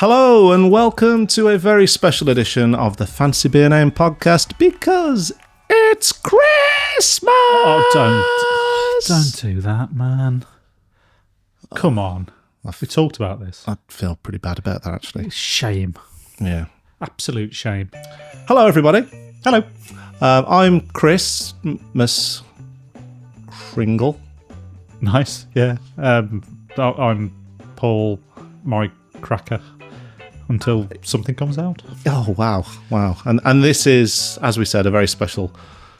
Hello and welcome to a very special edition of the Fancy Beer Name podcast because it's Christmas! Oh, don't do that, man. Come on. We talked about this. I feel pretty bad about that, actually. Shame. Yeah. Absolute shame. Hello, everybody. Hello. I'm Chris Miss Kringle. Nice, yeah. I'm Paul, my cracker, until something comes out. Oh, wow. And this is, as we said, a very special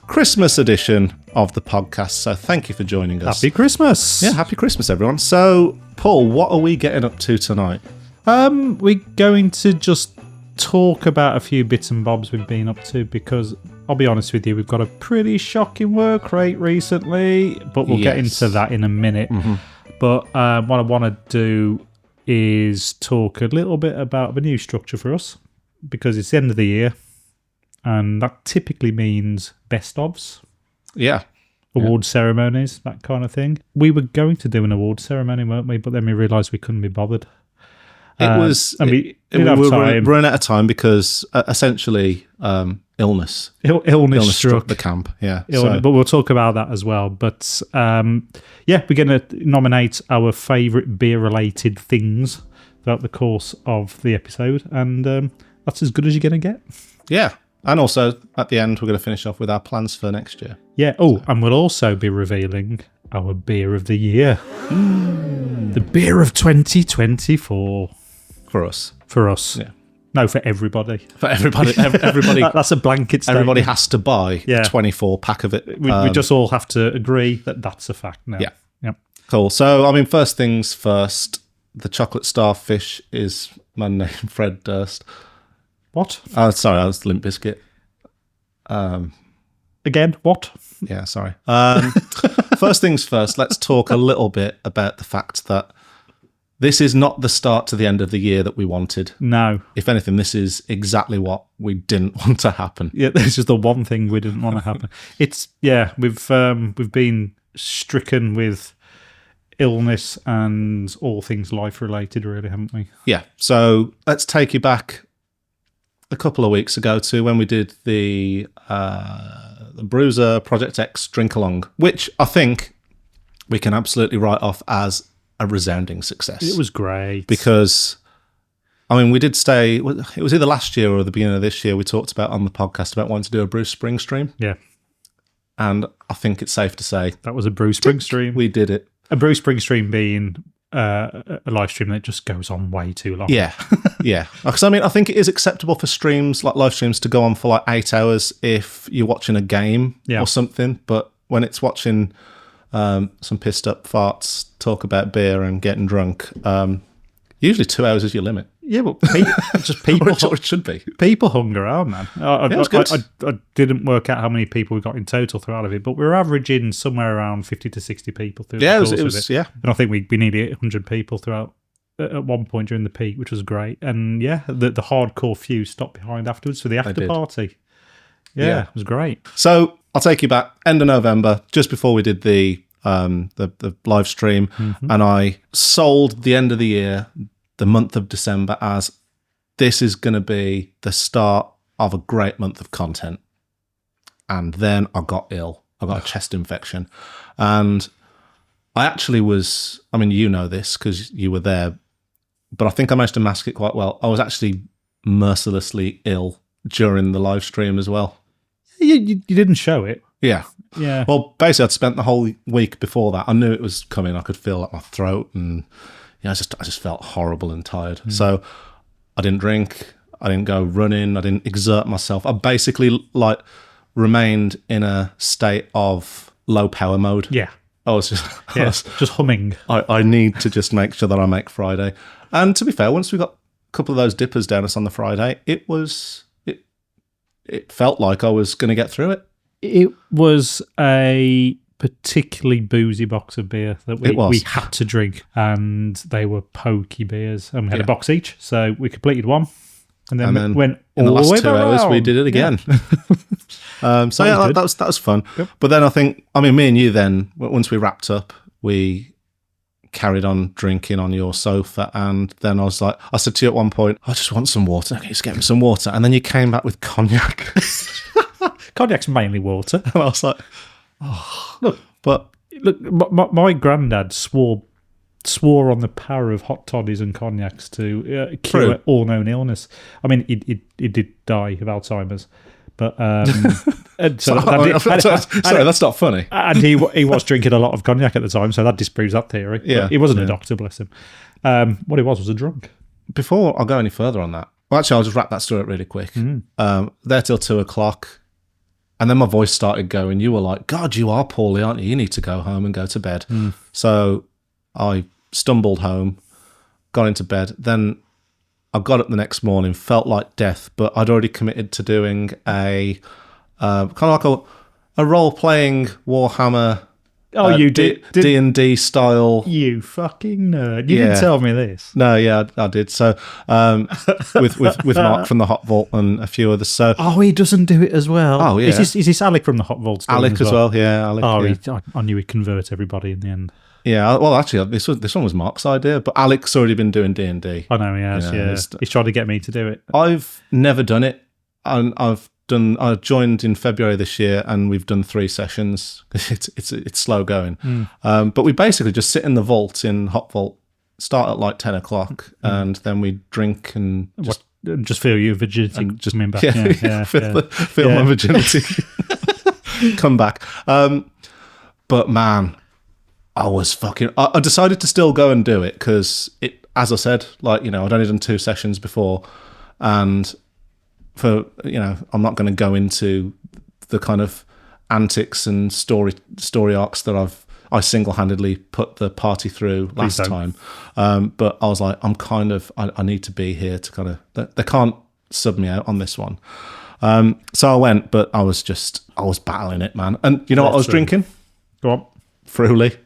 Christmas edition of the podcast. So thank you for joining us. Happy Christmas. Yeah, happy Christmas, everyone. So, Paul, what are we getting up to tonight? We're going to just talk about a few bits and bobs we've been up to because, I'll be honest with you, we've got a pretty shocking work rate recently, but we'll get into that in a minute. Mm-hmm. But what I want to do is talk a little bit about the new structure for us because it's the end of the year and that typically means best ofs. Yeah. Award ceremonies, that kind of thing. We were going to do an award ceremony, weren't we? But then we realised we couldn't be bothered. We were running out of time because essentially illness struck the camp. Yeah, but we'll talk about that as well. But we're going to nominate our favourite beer-related things throughout the course of the episode, and that's as good as you're going to get. Yeah, and also at the end we're going to finish off with our plans for next year. Yeah. And we'll also be revealing our beer of the year, the beer of 2024. For us. Yeah. No, for everybody. For everybody. Everybody. That's a blanket statement. Everybody has to buy a 24 pack of it. We just all have to agree that that's a fact now. Yeah. Yep. Cool. So, first things first, the chocolate starfish is my name, Fred Durst. What? Oh, sorry, I was Limp Bizkit. Again, what? Yeah, sorry. First things first, let's talk a little bit about the fact that this is not the start to the end of the year that we wanted. No. If anything, this is exactly what we didn't want to happen. Yeah, this is the one thing we didn't want to happen. We've been stricken with illness and all things life related, really, haven't we? Yeah. So let's take you back a couple of weeks ago to when we did the Bruiser Project X drink along, which I think we can absolutely write off as a resounding success. It was great. Because, we did stay, it was either last year or the beginning of this year, we talked about on the podcast about wanting to do a Bruce Spring stream. Yeah. And I think it's safe to say that was a Bruce Spring stream. We did it. A Bruce Spring stream being a live stream that just goes on way too long. Yeah. Yeah. Because, I think it is acceptable for streams, like live streams, to go on for like 8 hours if you're watching a game or something. But when it's watching some pissed up farts talk about beer and getting drunk, usually 2 hours is your limit. Yeah, but people or it should be. People hung around, man. I didn't work out how many people we got in total throughout of it, but we were averaging somewhere around 50 to 60 people through the course of it. Yeah. And I think we nearly 100 people throughout at one point during the peak, which was great. And the hardcore few stopped behind afterwards for the after party. Yeah, it was great. So I'll take you back end of November, just before we did the live stream, and I sold the end of the year, the month of December, as this is going to be the start of a great month of content. And then I got ill. I got a chest infection. And I actually was, you know this because you were there, but I think I managed to mask it quite well. I was actually mercilessly ill during the live stream as well. You didn't show it. Yeah. Yeah. Well, basically, I'd spent the whole week before that. I knew it was coming. I could feel like my throat, and I just felt horrible and tired. So I didn't drink. I didn't go running. I didn't exert myself. I basically remained in a state of low power mode. Yeah. I was just just humming. I need to just make sure that I make Friday. And to be fair, once we got a couple of those dippers down us on the Friday, it felt like I was going to get through it. It was a particularly boozy box of beer that we had to drink, and they were pokey beers. And we had a box each, so we completed one, and then went in all the last way 2 hours around. we did it again. Yeah. That was fun. Yep. But then I think, me and you then, once we wrapped up, we carried on drinking on your sofa. And then I said to you at one point, I just want some water. Okay, just get me some water. And then you came back with cognac. Cognac's mainly water. And I was like, oh, look, my granddad swore on the power of hot toddies and cognacs to cure all known illness. I mean, he did die of Alzheimer's, but sorry, that's not funny. And he was drinking a lot of cognac at the time, so that disproves that theory. Yeah, but he wasn't a doctor, bless him. What he was a drunk. Before I go any further on that, well, actually, I'll just wrap that story up really quick. There till 2:00. And then my voice started going. You were like, God, you are poorly, aren't you? You need to go home and go to bed. So I stumbled home, got into bed. Then I got up the next morning, felt like death, but I'd already committed to doing a kind of like a role-playing Warhammer you did D&D style. You fucking nerd. You didn't tell me this. No, yeah, I did. So with Mark from the Hot Vault and a few others. So he doesn't do it as well. Oh yeah, is this Alec from the Hot Vault? Alec as well. Yeah, Alec. I knew he'd convert everybody in the end. Yeah, well, actually, this one was Mark's idea, but Alec's already been doing D&D. I know he has. Yeah, he's tried to get me to do it. I've never done it, and I joined in February this year, and we've done 3 sessions. It's slow going, but we basically just sit in the vault in Hot Vault, start at like 10:00, and then we drink and just feel your virginity just coming back. Feel my virginity come back. But man, I decided to still go and do it because as I said, like, I'd only done 2 sessions before, and I'm not going to go into the kind of antics and story arcs that I single-handedly put the party through last time. But I was like, I need to be here to kind of, they can't sub me out on this one. So I went, but I was battling it, man. And you know what I was drinking? Go on. Fruly.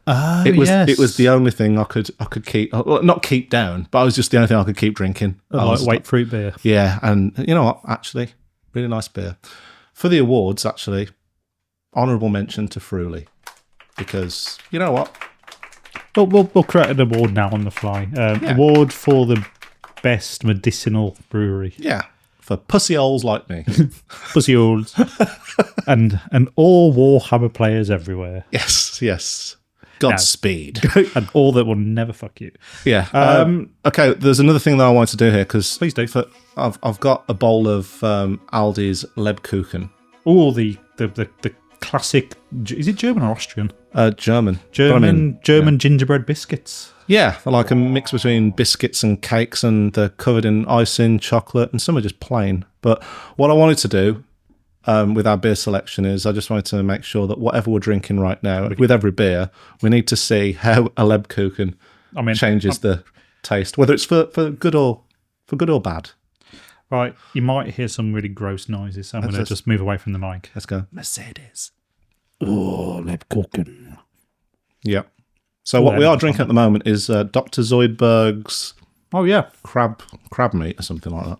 Yes. It was the only thing I could keep, well, not keep down, but it was just the only thing I could keep drinking. Lightweight fruit beer. Yeah, and you know what? Actually, really nice beer. For the awards, actually, honourable mention to Fruly, because you know what? We'll create an award now on the fly. Award for the best medicinal brewery. Yeah, for pussy holes like me. Pussy holes. and all Warhammer players everywhere. Yes. Godspeed. And all that will never fuck you. Yeah. Okay, there's another thing that I wanted to do here, because please do. I've got a bowl of Aldi's lebkuchen. Oh, the classic. Is it German or Austrian? German. German gingerbread biscuits. Yeah, they're like a mix between biscuits and cakes, and they're covered in icing, chocolate, and some are just plain. But what I wanted to do with our beer selection is I just wanted to make sure that whatever we're drinking right now, with every beer, we need to see how a lebkuchen changes the taste, whether it's for good or bad. Right, you might hear some really gross noises, so I'm going to just move away from the mic. Let's go. Mercedes. Oh, lebkuchen. Yeah. So what we are drinking at the moment is Dr. Zoidberg's crab meat or something like that.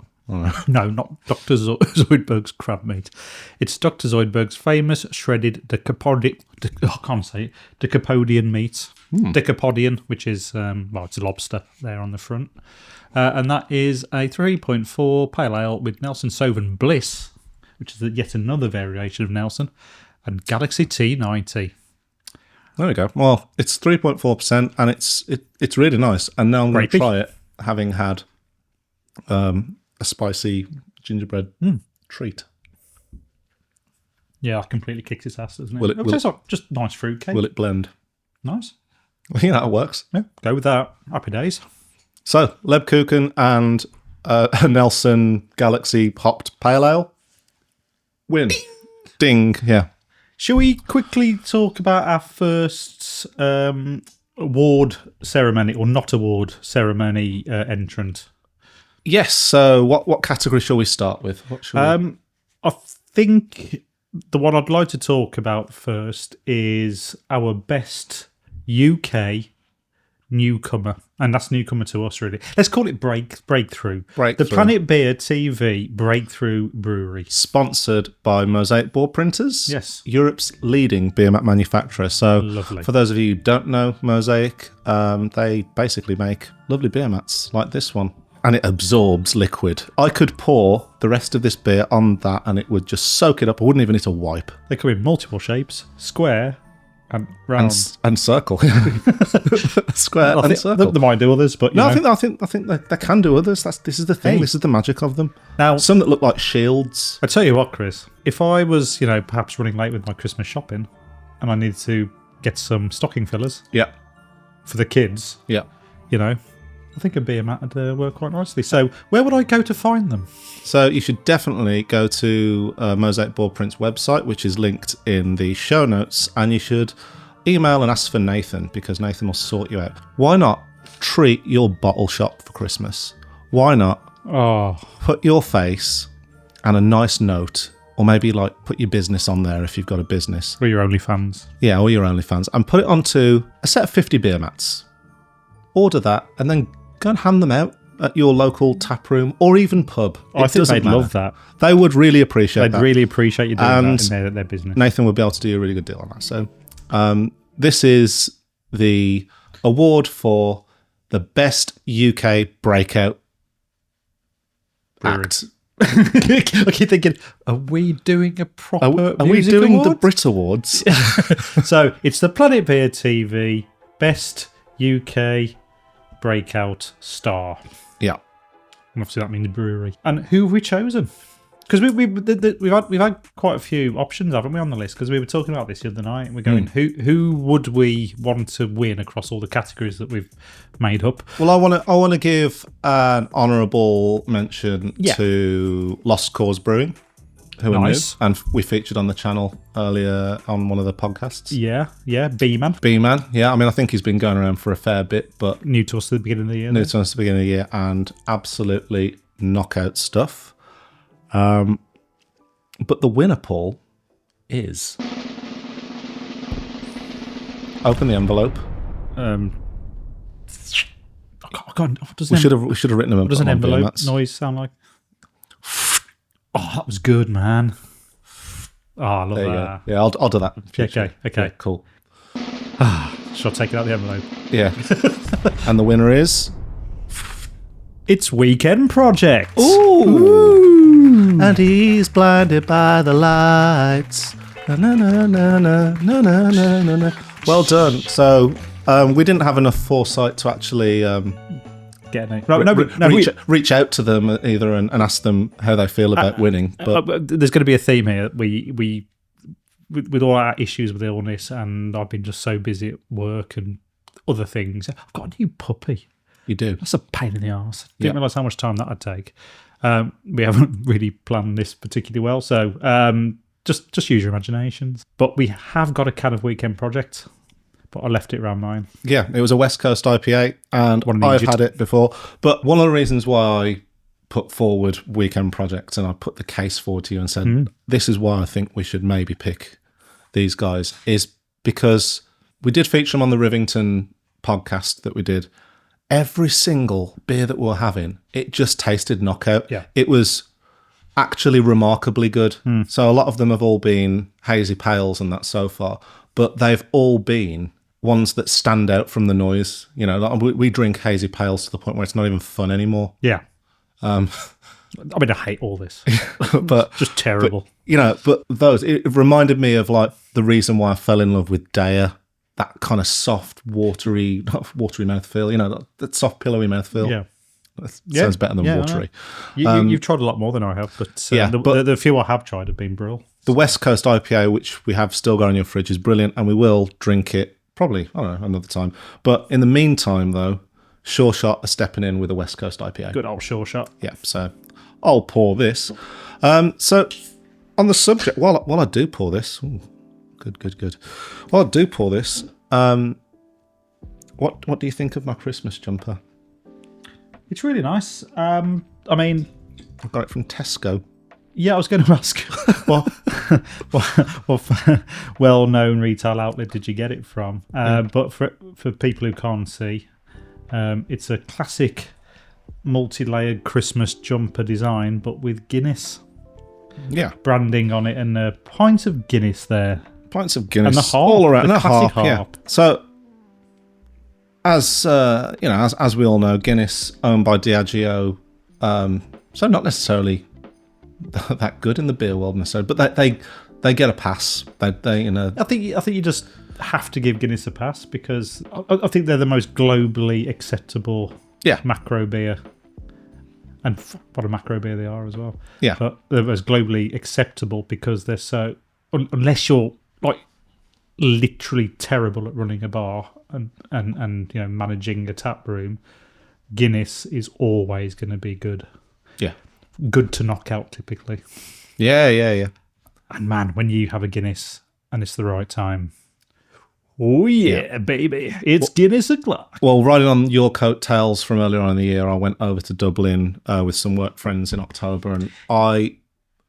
No, not Dr. Zoidberg's crab meat. It's Dr. Zoidberg's famous shredded decapodian meat. Decapodian, which is, it's a lobster there on the front. And that is a 3.4 pale ale with Nelson Sauvin Bliss, which is yet another variation of Nelson, and Galaxy T90. There we go. Well, it's 3.4%, and it's really nice. And now I'm going to try it, having had a spicy gingerbread treat. Yeah, completely kicks its ass, doesn't it? It tastes like just nice fruit cake. Will it blend? Nice. Well, yeah, that works. Yeah, go with that. Happy days. So, lebkuchen and a Nelson Galaxy hopped pale ale. Win. Ding. Yeah. Shall we quickly talk about our first award ceremony, or not award ceremony entrant? Yes. So, what category shall we start with? I think the one I'd like to talk about first is our best UK newcomer, and that's newcomer to us, really. Let's call it Breakthrough. Breakthrough. The Planet Beer TV Breakthrough Brewery. Sponsored by Mosaic Board Printers. Yes. Europe's leading beer mat manufacturer. So, Lovely. for those of you who don't know Mosaic, they basically make lovely beer mats like this one. And it absorbs liquid. I could pour the rest of this beer on that and it would just soak it up. I wouldn't even need to wipe. They come in multiple shapes, square and round. And circle. Square and circle. They might do others, but I think they can do others. This is the thing. Hey. This is the magic of them. Now, Some that look like shields. I tell you what, Chris, if I was, perhaps running late with my Christmas shopping and I needed to get some stocking fillers Yeah. for the kids, Yeah. I think a beer mat would work quite nicely. So where would I go to find them? So you should definitely go to Mosaic Board Prints website, which is linked in the show notes, and you should email and ask for Nathan, because Nathan will sort you out. Why not treat your bottle shop for Christmas? Why not put your face and a nice note, or maybe put your business on there if you've got a business. Or your OnlyFans. Yeah, or your OnlyFans, and put it onto a set of 50 beer mats. Order that, and then go and hand them out at your local tap room or even pub. I think they'd love that. They would really appreciate that. They'd really appreciate you doing that in their business. Nathan would be able to do a really good deal on that. So this is the award for the best UK breakout act. I keep thinking, are we doing a proper Are we doing the Brit Awards? So it's the Planet Beer TV Best UK Breakout Star. Yeah. And obviously that means brewery. And who have we chosen? Because we've had quite a few options, haven't we, on the list? Because we were talking about this the other night, and we're going, who would we want to win across all the categories that we've made up? Well, I want to give an honourable mention to Lost Cause Brewing, who are new, and we featured on the channel earlier on one of the podcasts. Yeah, B-Man. B-Man, yeah. I mean, I think he's been going around for a fair bit, but New to us at the beginning of the year. New to us at the beginning of the year, and absolutely knockout stuff. But the winner, Paul, is... Open the envelope. We should have written them. What does an envelope noise sound like? Oh, that was good, man. Oh, I love that. Yeah, I'll do that. Okay. Yeah, cool. Shall I take it out of the envelope? Yeah. And the winner is... It's Weekend Project. Ooh. And he's blinded by the lights. Na, na, na, na, na, na, na, na, na. Well done. So we didn't have enough foresight to actually reach out to them either and ask them how they feel about winning. But there's going to be a theme here. We with all our issues with illness, and I've been just so busy at work and other things. I've got a new puppy. You do. That's a pain in the arse. Didn't realise how much time that would take. We haven't really planned this particularly well, so just use your imaginations. But we have got a can of Weekend Project, but I left it around mine. Yeah, it was a West Coast IPA, and I've had it before. But one of the reasons why I put forward Weekend Project and I put the case forward to you and said, this is why I think we should maybe pick these guys, is because we did feature them on the Rivington podcast that we did. Every single beer that we were having, it just tasted knockout. Yeah. It was actually remarkably good. So a lot of them have all been hazy pales and that so far, but they've all been ones that stand out from the noise. You know, like we drink hazy pales to the point where it's not even fun anymore. Yeah. I mean, I hate all this, but just terrible. But those, it reminded me of like the reason why I fell in love with Daya. That kind of soft, watery mouthfeel, that soft, pillowy mouthfeel. Yeah. That sounds better than watery. You've tried a lot more than I have, but the few I have tried have been brilliant. The West Coast IPA, which we have still got in your fridge, is brilliant, and we will drink it probably, I don't know, another time. But in the meantime, though, Sureshot are stepping in with a West Coast IPA. Good old Sureshot. Yeah, so I'll pour this. So on the subject, while I do pour this... Good. Well, I do pour this. What do you think of my Christmas jumper? It's really nice. I mean, I got it from Tesco. Yeah, I was going to ask, what well-known retail outlet did you get it from? But for people who can't see, It's a classic multi-layered Christmas jumper design, but with Guinness branding on it and a pint of Guinness there. Pints of Guinness and the harp, all around. the And a classic harp, yeah. So, as we all know, Guinness owned by Diageo, so not necessarily that good in the beer world necessarily, but they get a pass. They I think you just have to give Guinness a pass because I think they're the most globally acceptable macro beer. And what a macro beer they are as well. Yeah. But they're most globally acceptable because they're so... Unless you're like literally terrible at running a bar and managing a tap room, Guinness is always going to be good. Yeah. Good to knock out typically. Yeah. And man, when you have a Guinness and it's the right time... Oh, yeah, baby. It's Guinness o'clock. Well, riding on your coattails from earlier on in the year, I went over to Dublin with some work friends in October, and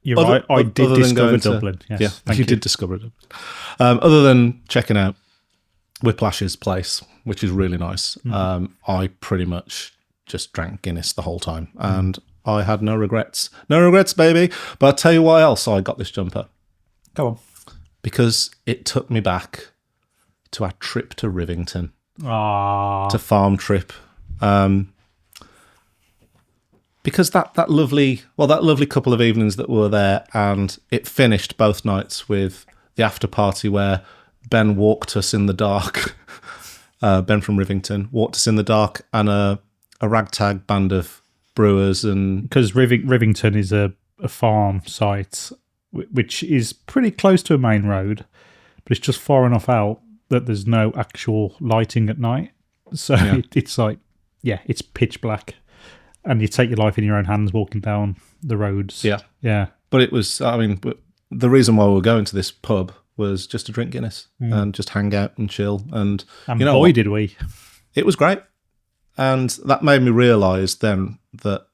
You're right, I did discover Dublin. Yes, you did discover it. Other than checking out Whiplash's place, which is really nice, I pretty much just drank Guinness the whole time, and I had no regrets. No regrets, baby. But I'll tell you why else I got this jumper. Go on. Because it took me back to our trip to Rivington. Ah, to farm trip. Because that lovely couple of evenings that were there, and it finished both nights with the after party where Ben walked us in the dark. Ben from Rivington walked us in the dark, and a ragtag band of brewers, and because Rivington is a farm site which is pretty close to a main road, but it's just far enough out that there's no actual lighting at night. So it's like, it's pitch black. And you take your life in your own hands walking down the roads. Yeah. But it was, the reason why we were going to this pub was just to drink Guinness and just hang out and chill. And boy, did we. It was great. And that made me realise then that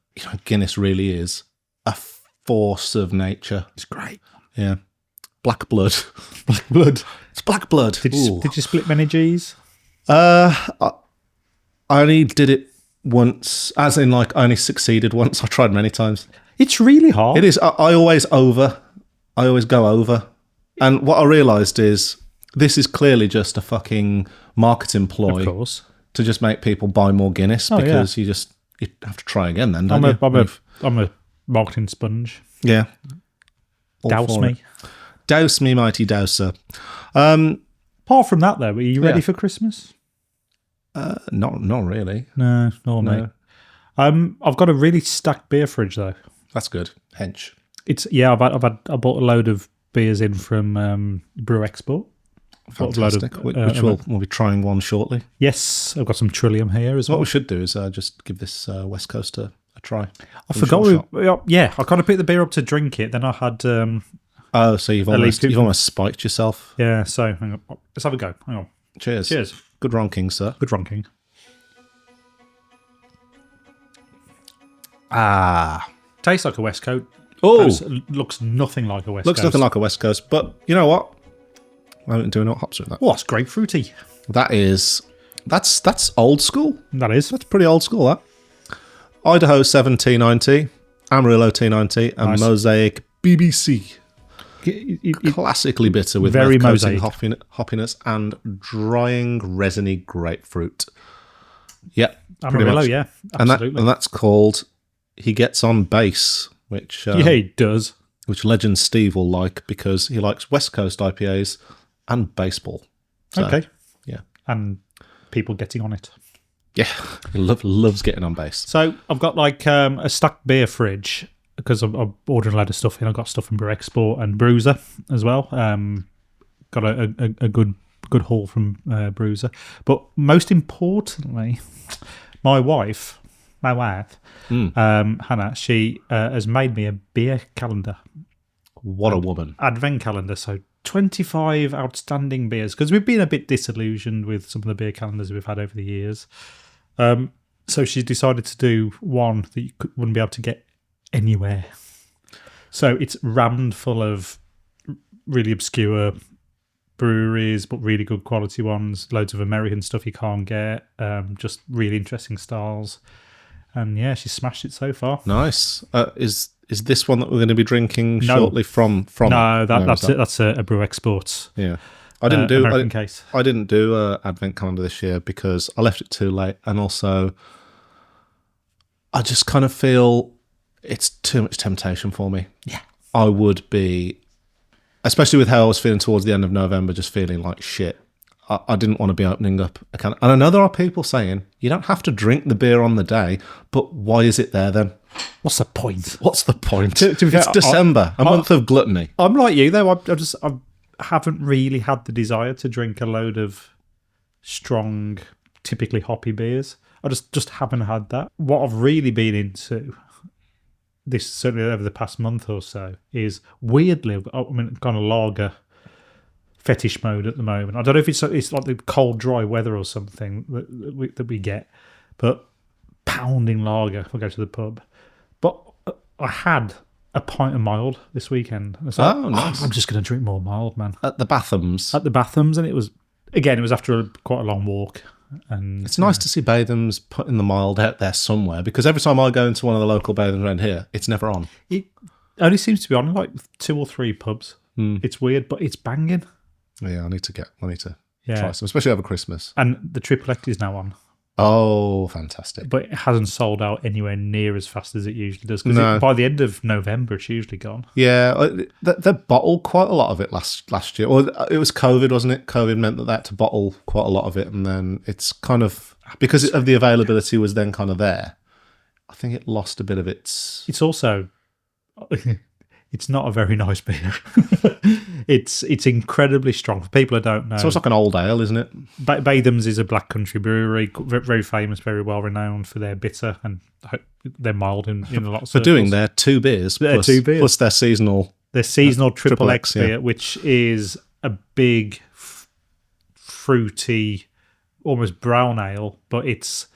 Guinness really is a force of nature. It's great. Yeah. Black blood. Black blood. It's black blood. Did you split many G's? I only did it once, as in like I only succeeded once. I tried many times. It's really hard. It is. I always go over. And what I realised is this is clearly just a fucking marketing ploy. Of course. To just make people buy more Guinness because you have to try again then, don't you? I'm a marketing sponge. Yeah. Douse me. Douse me, mighty douser. Apart from that, though, are you ready for Christmas? Not really. No, mate. I've got a really stacked beer fridge, though. That's good. Hench. I bought a load of beers in from Brew Export. Fantastic. Which we'll be trying one shortly. Yes, I've got some Trillium here as well. What we should do is just give this West Coast a try. I forgot. I kind of picked the beer up to drink it. Then I had. So you've almost spiked yourself. Yeah. So hang on. Let's have a go. Hang on. Cheers. Cheers. Good ronking, sir. Good ronking. Tastes like a West Coast. Oh, looks nothing like a West Coast. Looks nothing like a West Coast. But you know what? I haven't doing what hops with that. Oh, it's grapefruity. That's old school. That's pretty old school. That Idaho 7 T90, Amarillo T90, and nice. Mosaic BBC. Classically bitter with very mosaic hoppiness and drying resiny grapefruit. Yeah, Amarillo, yeah, absolutely. And that's called He Gets on Base, which he does. Which Legend Steve will like because he likes West Coast IPAs and baseball. So, okay, yeah, and people getting on it. Yeah, he loves getting on base. So I've got like a stacked beer fridge. Because I'm ordering a load of stuff in. I've got stuff from Brew Export and Bruiser as well. Got a good haul from Bruiser. But most importantly, my wife, Hannah, she has made me a beer calendar. What a woman. Advent calendar. So 25 outstanding beers. Because we've been a bit disillusioned with some of the beer calendars we've had over the years. So she decided to do one that you wouldn't be able to get anywhere. So it's rammed full of really obscure breweries, but really good quality ones. Loads of American stuff you can't get. Just really interesting styles. And yeah, she smashed it so far. Nice. Is this one that we're going to be drinking shortly from? No, that's a Brew Exports. Yeah. I didn't do American case. I didn't do a advent calendar this year because I left it too late, and also I just kind of feel it's too much temptation for me. Yeah. I would be, especially with how I was feeling towards the end of November, just feeling like shit. I didn't want to be opening up a can. And I know there are people saying you don't have to drink the beer on the day, but why is it there then? What's the point? What's the point? To be fair, it's December, a month of gluttony. I'm like you though. I haven't really had the desire to drink a load of strong, typically hoppy beers. I just haven't had that. What I've really been into, this certainly over the past month or so, is weirdly, kind of lager fetish mode at the moment. I don't know if it's like the cold, dry weather or something that we get, but pounding lager if I go to the pub. But I had a pint of mild this weekend. Nice. I'm just going to drink more mild, man. At the Bathams. And it was after quite a long walk. And it's nice to see Bathams putting the mild out there somewhere, because every time I go into one of the local Bathams around here, it's never on. It only seems to be on like 2 or 3 pubs. It's weird, but it's banging. Yeah, I need to try some, especially over Christmas. And the Triple X is now on. Oh, fantastic. But it hasn't sold out anywhere near as fast as it usually does. Because by the end of November, it's usually gone. Yeah, they bottled quite a lot of it last year. Or it was COVID, wasn't it? COVID meant that they had to bottle quite a lot of it. And then it's kind of, because of the availability was then kind of there, I think it lost a bit of its... It's also... It's not a very nice beer. It's incredibly strong. For people who don't know, so it's like an old ale, isn't it? Bathams is a black country brewery, very famous, very well renowned for their bitter, and they're mild in a lot of for doing their 2 beers, plus their seasonal Triple X beer, which is a big fruity, almost brown ale, but it's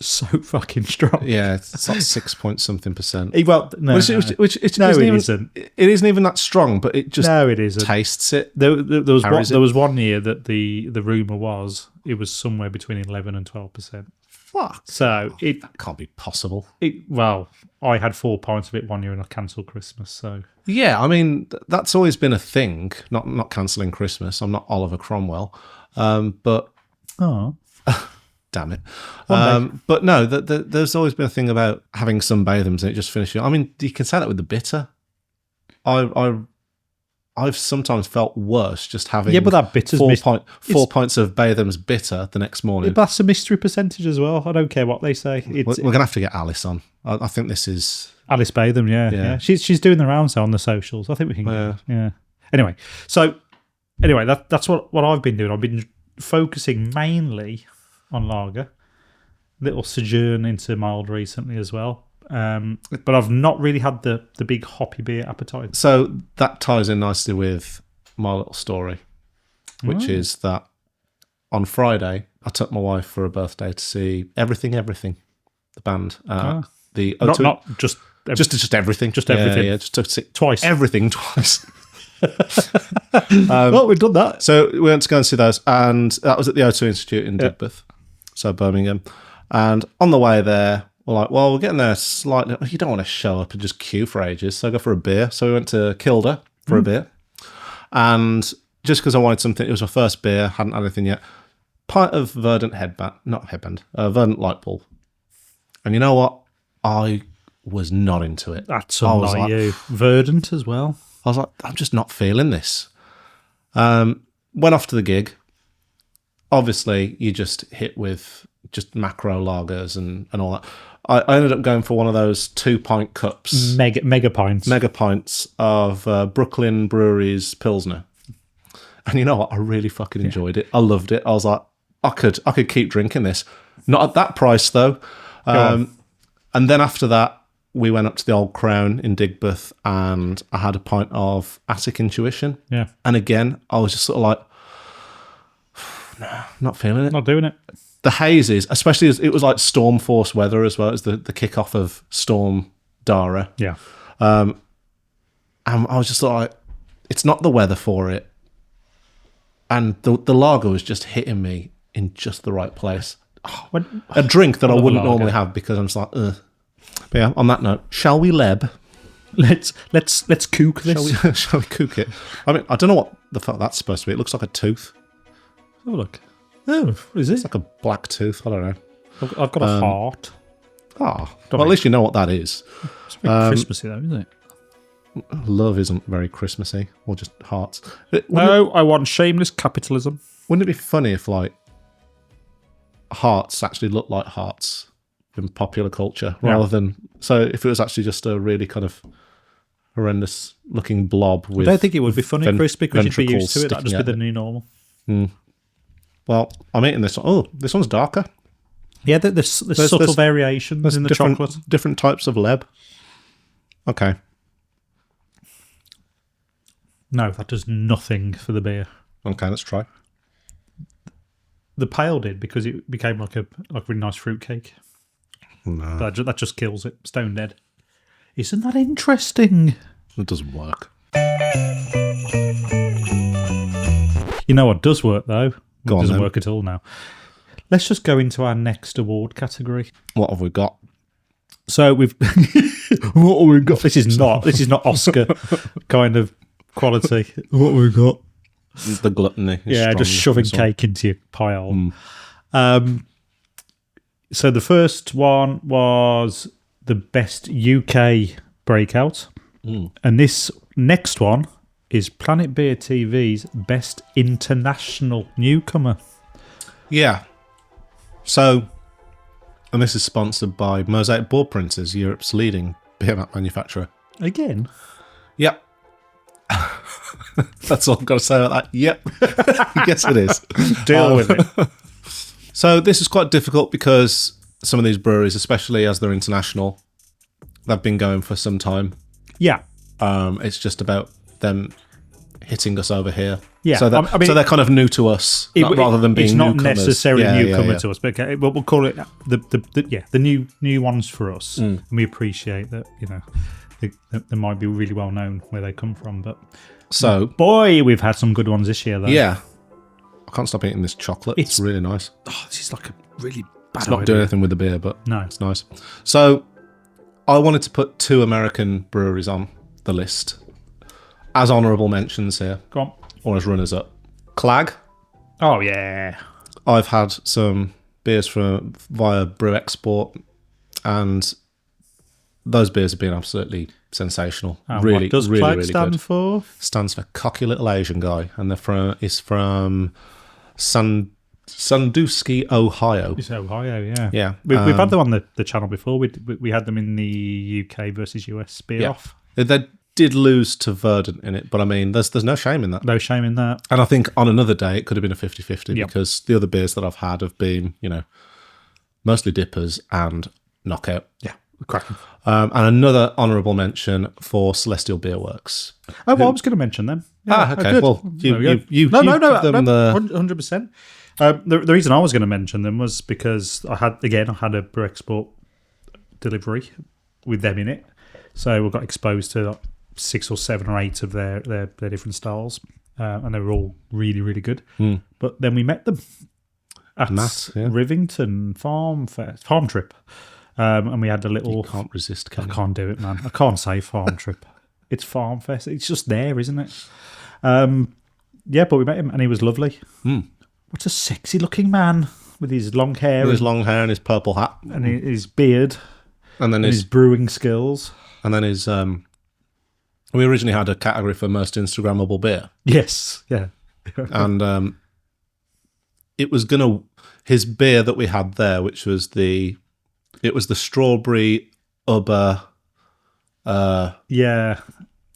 so fucking strong. Yeah, it's like 6 point something percent. Well, no, it isn't. It isn't even that strong, but it just it isn't. Tastes it. There was one year that the rumor was it was somewhere between 11 and 12%. Fuck. So that can't be possible. I had 4 pints of it one year and I cancelled Christmas. So yeah, I mean that's always been a thing. Not cancelling Christmas. I'm not Oliver Cromwell, but damn it. But no, there's always been a thing about having some Bathams and it just finishing. I mean, you can say that with the bitter. I've sometimes felt worse just having but that bitter's 4 pints of Bathams bitter the next morning. But that's a mystery percentage as well. I don't care what they say. We're going to have to get Alice on. I think this is... Alice Batham, yeah. She's doing the rounds on the socials. I think we can go. Yeah. Anyway, that's what I've been doing. I've been focusing mainly on lager, little sojourn into mild recently as well, but I've not really had the big hoppy beer appetite. So that ties in nicely with my little story, which is that on Friday I took my wife for a birthday to see Everything, the band. The O2, not just everything, just everything. Yeah, just took to see twice. Everything twice. Well, we've done that. So we went to go and see those, and that was at the O2 Institute in Digbeth, so Birmingham. And on the way there, we're like, well, we're getting there slightly. You don't want to show up and just queue for ages, so go for a beer. So we went to Kilda for a beer, and just because I wanted something, it was my first beer, hadn't had anything yet. Pint of Verdant Verdant Light Bulb. And you know what? I was not into it. That's not you. Verdant as well. I was like, I'm just not feeling this. Went off to the gig. Obviously, you just hit with just macro lagers and all that. I ended up going for one of those 2-pint cups. Mega pints. Mega pints of Brooklyn Brewery's Pilsner. And you know what? I really fucking enjoyed it. I loved it. I was like, I could keep drinking this. Not at that price, though. And then after that, we went up to the Old Crown in Digbeth and I had a pint of Attic Intuition. Yeah. And again, I was just sort of like, no, not feeling it. Not doing it. The hazes, especially as it was like storm force weather as well as the kickoff of Storm Dara. Yeah. And I was just like, it's not the weather for it. and the lager was just hitting me in just the right place. A drink that I wouldn't normally have because I'm just like, ugh. But yeah, on that note, shall we leb? Let's kook this. Shall we kook it? I mean, I don't know what the fuck that's supposed to be. It looks like a tooth. Oh, look. Oh, what is it? It's like a black tooth. I don't know. I've got a heart. Well, at least you know what that is. It's very Christmassy, though, isn't it? Love isn't very Christmassy, or just hearts. No, I want shameless capitalism. Wouldn't it be funny if, like, hearts actually look like hearts in popular culture, rather than... So if it was actually just a really kind of horrendous looking blob with... I don't think it would be funny, Chris, because you'd be used to it. That'd just be the new normal. Well, I'm eating this one. Oh, this one's darker. Yeah, there's subtle variations in the chocolate. Different types of leb. Okay. No, that does nothing for the beer. Okay, let's try. The pale did, because it became like a really nice fruitcake. No. That just kills it. Stone dead. Isn't that interesting? It doesn't work. You know what does work, though? Go on, doesn't then. work at all now. Let's just go into our next award category. What have we got? So we've what have we got? This is not Oscar kind of quality. What have we got? The gluttony. Yeah, just shoving cake into your pile. So the first one was the best UK breakout. And this next one is Planet Beer TV's best international newcomer. Yeah. So, and this is sponsored by Mosaic Board Printers, Europe's leading beer mat manufacturer. Again? Yep. That's all I've got to say about that. Yep. Yes, it is. Deal with it. So this is quite difficult because some of these breweries, especially as they're international, they've been going for some time. Yeah. It's just about them hitting us over here. Yeah. So they're kind of new to us, rather than being it's not newcomers. necessarily newcomer to us, but we'll call it the new ones for us. And we appreciate that, they might be really well known where they come from, but so boy, we've had some good ones this year, though. Yeah. I can't stop eating this chocolate. It's really nice. Oh, this is like a really bad It's not doing anything with the beer, but no, it's nice. So I wanted to put 2 American breweries on the list as honourable mentions here. Go on. Or as runners-up. Clag. Oh, yeah. I've had some beers via Brew Export, and those beers have been absolutely sensational. Really, what does really, Clag really stand good. for? Stands for Cocky Little Asian Guy, and it's from Sandusky, Ohio. It's Ohio, yeah. Yeah. We've had them on the channel before. We had them in the UK versus US beer off. They did lose to Verdant in it, but I mean, there's no shame in that. No shame in that. And I think on another day, it could have been a 50-50 because the other beers that I've had have been, mostly dippers and knockout. Yeah, cracking. And another honourable mention for Celestial Beer Works. Oh, well, I was going to mention them. Yeah, okay. Good. Well, no, 100%. The reason I was going to mention them was because I had a Brew Export delivery with them in it. So we got exposed to 6 or 7 or 8 of their different styles, and they were all really, really good. But then we met them at Rivington Farm Trip, and we had a little... You can't resist, can you? I can't do it, man. I can't say Farm Trip. It's Farm Fest. It's just there, isn't it? But we met him, and he was lovely. What a sexy-looking man with his long hair. With his long hair and his purple hat. And his beard. And then his brewing skills. And then his... we originally had a category for most Instagrammable beer. Yes, yeah. And it was his beer that we had there, which was the strawberry Uber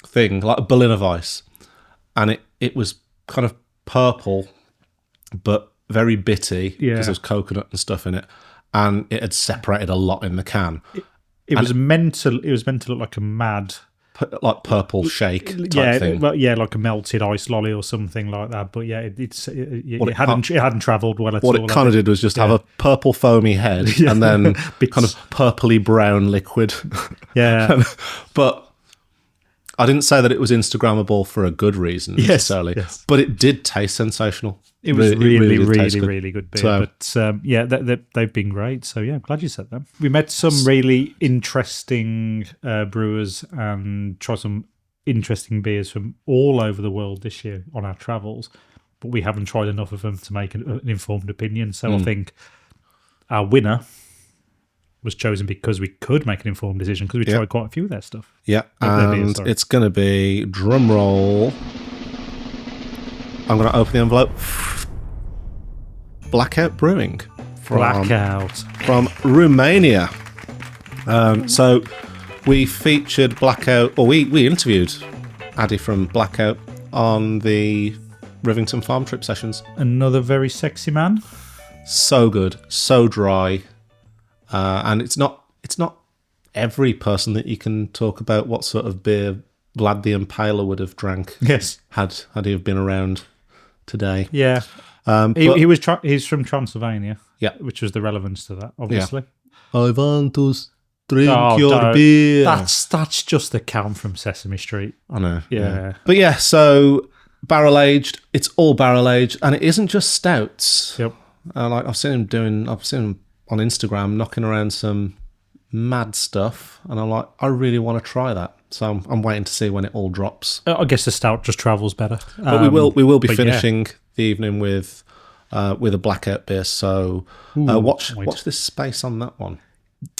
thing, like Berliner Weiss. And it was kind of purple, but very bitty because there's coconut and stuff in it. And it had separated a lot in the can. It was meant to look like a mad... like purple shake type thing. Well, like a melted ice lolly or something like that. But yeah, it hadn't travelled well at all. What it kind of did was just have a purple foamy head and then kind of purpley brown liquid. Yeah. But I didn't say that it was Instagrammable for a good reason necessarily, but it did taste sensational. It was really good beer. So, but they've been great. So yeah, I'm glad you said that. We met some really interesting brewers and tried some interesting beers from all over the world this year on our travels, but we haven't tried enough of them to make an informed opinion. So I think our winner was chosen because we could make an informed decision because we tried quite a few of their stuff. Yeah, and it's going to be, drum roll, I'm going to open the envelope, Blackout Brewing. From Romania. So we featured Blackout, or we interviewed Addy from Blackout on the Rivington farm trip sessions. Another very sexy man. So good, so dry. And it's not every person that you can talk about what sort of beer Vlad the Impaler would have drank. Yes, had he have been around today. Yeah, he's from Transylvania. Yeah, which was the relevance to that, obviously. Yeah. I want to drink your beer. That's just the count from Sesame Street. I know. Yeah. But yeah, so barrel aged. It's all barrel aged, and it isn't just stouts. Yep. I've seen him on Instagram knocking around some mad stuff, and I'm like, I really want to try that. So I'm waiting to see when it all drops. I guess the stout just travels better. But we will be finishing the evening with a Blackout beer. So watch this space on that one.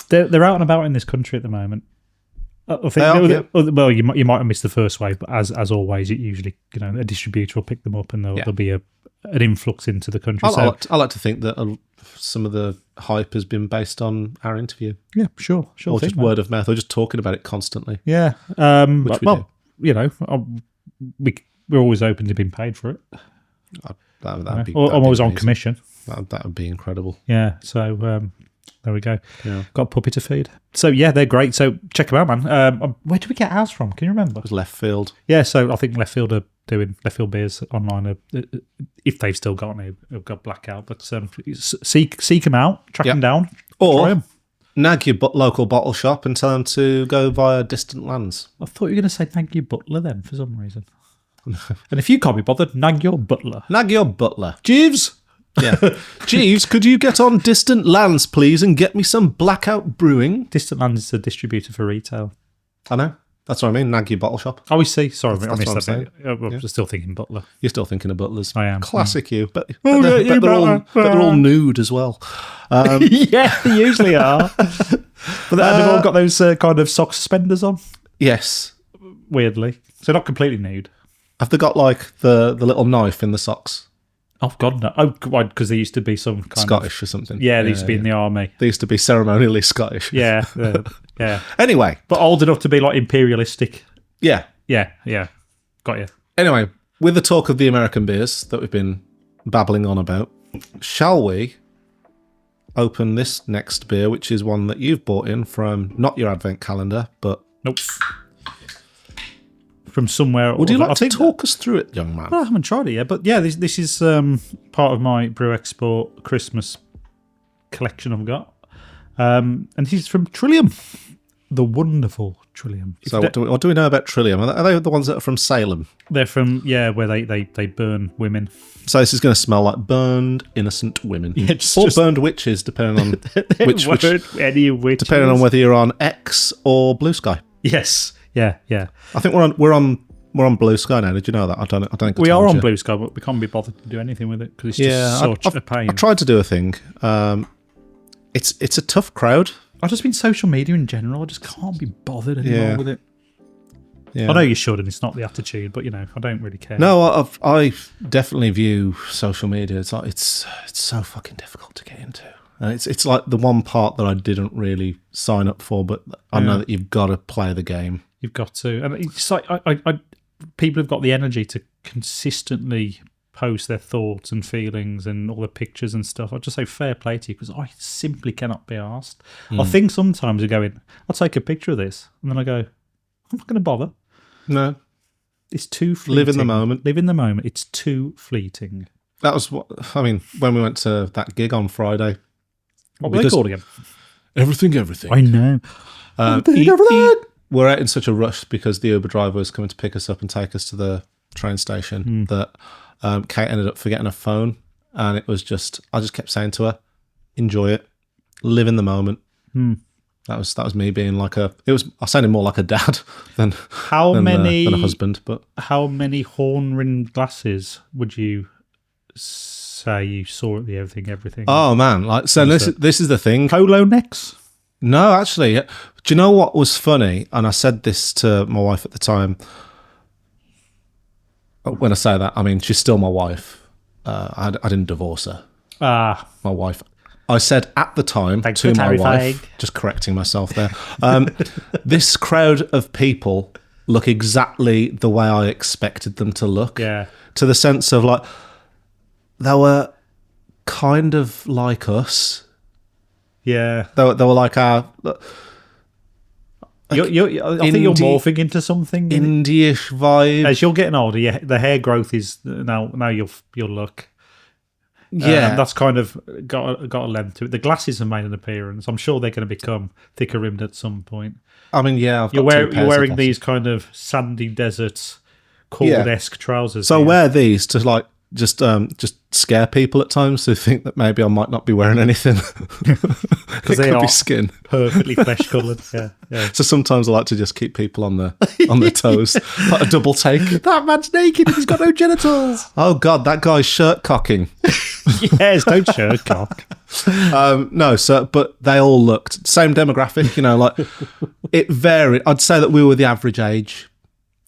They're out and about in this country at the moment. I think well, you might have missed the first wave, but as always, it usually a distributor will pick them up, and there'll be an influx into the country. I like to think that some of the hype has been based on our interview. Yeah, sure. Or just word of mouth, or just talking about it constantly. Yeah. Which we do. We're always open to being paid for it. That'd be I'm always on amazing. commission. That would be incredible. Yeah. So there we go. Yeah. Got a puppy to feed. So yeah, they're great. So check them out, man. Where did we get ours from? Can you remember? It was Left Field. Yeah. So I think Left Field are doing Left Field beers online. If they've still got any, they've got Blackout. But seek them out, track them down, or try them. Nag your local bottle shop and tell them to go via distant lands. I thought you were going to say nag your butler then for some reason. And if you can't be bothered, nag your butler. Nag your butler. Jeeves! Yeah. Jeeves, could you get on distant lands, please, and get me some Blackout Brewing? Distant Lands is a distributor for retail. I know. That's what I mean. Nag your bottle shop. Oh, we see. Sorry, I missed that. I'm still thinking butler. You're still thinking of butlers. I am. Classic you. But they're all nude as well. Yeah, they usually are. But they've all got those kind of sock suspenders on. Yes. Weirdly. So not completely nude. Have they got like the little knife in the socks? Oh, God, no. Oh, because they used to be some kind Scottish or something. Yeah, they used to be in the army. They used to be ceremonially Scottish. Yeah, yeah. Anyway. But old enough to be like imperialistic. Yeah. Yeah. Got you. Anyway, with the talk of the American beers that we've been babbling on about, shall we open this next beer, which is one that you've bought in from not your advent calendar, but... Nope. From somewhere. Would you like to talk us through it, young man? Well, I haven't tried it yet, but yeah, this is part of my Brew Export Christmas collection I've got. And this is from Trillium, the wonderful Trillium. So what do we know about Trillium? Are they the ones that are from Salem? They're from, where they burn women. So this is going to smell like burned innocent women. Yeah, or burned witches, depending on which any witches. Depending on whether you're on X or Blue Sky. Yes. Yeah. I think we're on Blue Sky now. Did you know that? I don't think we are on Blue Sky, but we can't be bothered to do anything with it because it's just such a pain. I tried to do a thing. It's a tough crowd. I've just been social media in general. I just can't be bothered anymore with it. Yeah. I know you should, and it's not the attitude, but I don't really care. No, I definitely view social media. It's like it's so fucking difficult to get into. And it's like the one part that I didn't really sign up for, but I know that you've got to play the game. You've got to. And it's like people have got the energy to consistently post their thoughts and feelings and all the pictures and stuff. I'll just say fair play to you because I simply cannot be arsed. I think sometimes you're going, I'll take a picture of this. And then I go, I'm not going to bother. No. It's too fleeting. Live in the moment. Live in the moment. It's too fleeting. That was when we went to that gig on Friday. What were they called again? Everything. I know. we're out in such a rush because the Uber driver was coming to pick us up and take us to the train station that Kate ended up forgetting her phone, and it was just I just kept saying to her, "Enjoy it, live in the moment." That was me being like I sounded more like a dad than a husband. But how many horn-rimmed glasses would you say you saw at the everything? Oh man, like so this is the thing. Polo necks? No, actually, do you know what was funny? And I said this to my wife at the time. When I say that, I mean she's still my wife. I didn't divorce her. My wife. I said at the time to my wife, just correcting myself there, this crowd of people look exactly the way I expected them to look. Yeah. To the sense of like, they were kind of like us. Yeah. They were like our... I think you're morphing into something. Indie-ish vibe. As you're getting older, the hair growth is... Now you'll look... Yeah, that's kind of got a length to it. The glasses have made an appearance. I'm sure they're going to become thicker rimmed at some point. I mean, yeah, you're wearing these kind of sandy desert cord-esque trousers. So I wear these to like just scare people at times to think that maybe I might not be wearing anything because they could be skin perfectly flesh coloured. Yeah. So sometimes I like to just keep people on their toes, like a double take. That man's naked and he's got no genitals. Oh God, that guy's shirt cocking. Yes, don't shirt cock. No, so but they all looked same demographic. Like it varied. I'd say that we were the average age.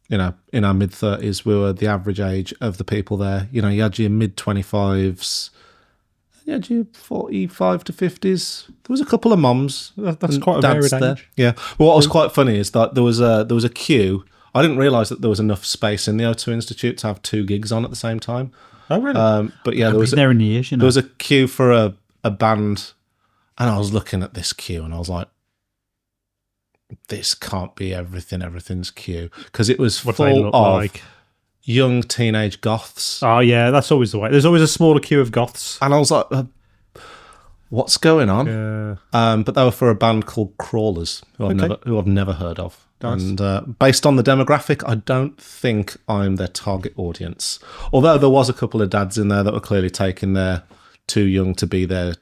In our mid-30s, we were the average age of the people there. You had your mid-25s, you had your 45 to 50s. There was a couple of mums. That's quite a varied age. Yeah. Well, what was quite funny is that there was a queue. I didn't realise that there was enough space in the O2 Institute to have 2 gigs on at the same time. Oh, really? But yeah, there was there in years, there was a queue for a band, and I was looking at this queue, and I was like, this can't be everything. Everything's queue because it was full of young teenage goths. Oh yeah, that's always the way. There's always a smaller queue of goths, and I was like, "What's going on?" Yeah. But they were for a band called Crawlers, who I've never heard of. Nice. And based on the demographic, I don't think I'm their target audience. Although there was a couple of dads in there that were clearly taking their too young to be there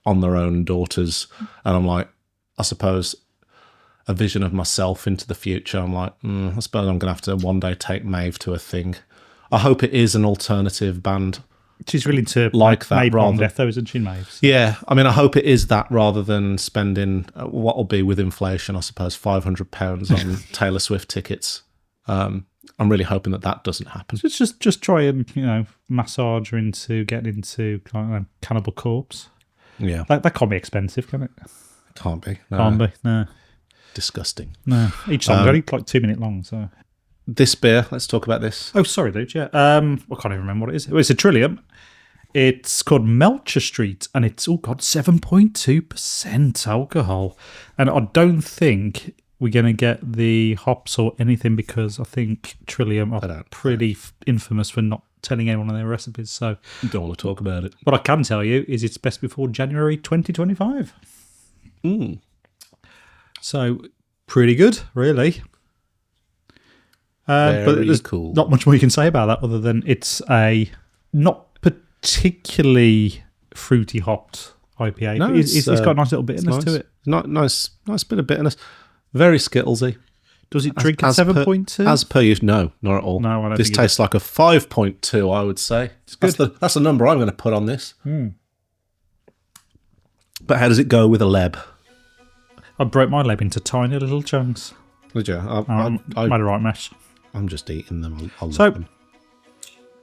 on their own daughters, and I'm like, I suppose. A vision of myself into the future. I'm like, I suppose I'm going to have to one day take Maeve to a thing. I hope it is an alternative band. She's willing to like that rather death, though, isn't she, Maeve? So. Yeah, I mean, I hope it is that rather than spending what will be with inflation, I suppose, £500 on Taylor Swift tickets. I'm really hoping that doesn't happen. Just try and massage her into getting into Cannibal Corpse. Yeah, that can't be expensive, can it? Can't be. No. Can't be. No. Disgusting. No, each song's only like 2 minutes long. So this beer, let's talk about this. Oh, sorry, dude. Yeah, I can't even remember what it is. It's a Trillium. It's called Melcher Street, and it's 7.2% alcohol. And I don't think we're going to get the hops or anything because I think Trillium are pretty infamous for not telling anyone on their recipes. So don't want to talk about it. What I can tell you is it's best before January 2025. So, pretty good, really. But there's cool. Not much more you can say about that other than it's a not particularly fruity hopped IPA. No, it's got a nice little bitterness to it. Nice bit of bitterness. Very skittlesy. Does it drink at 7.2? As per usual, no, not at all. No, I don't this think tastes like a 5.2, I would say. It's good. That's the number I'm going to put on this. But how does it go with a leb? I broke my leb into tiny little chunks. Did you? I made a right mess. I'm just eating them. I'll so, them.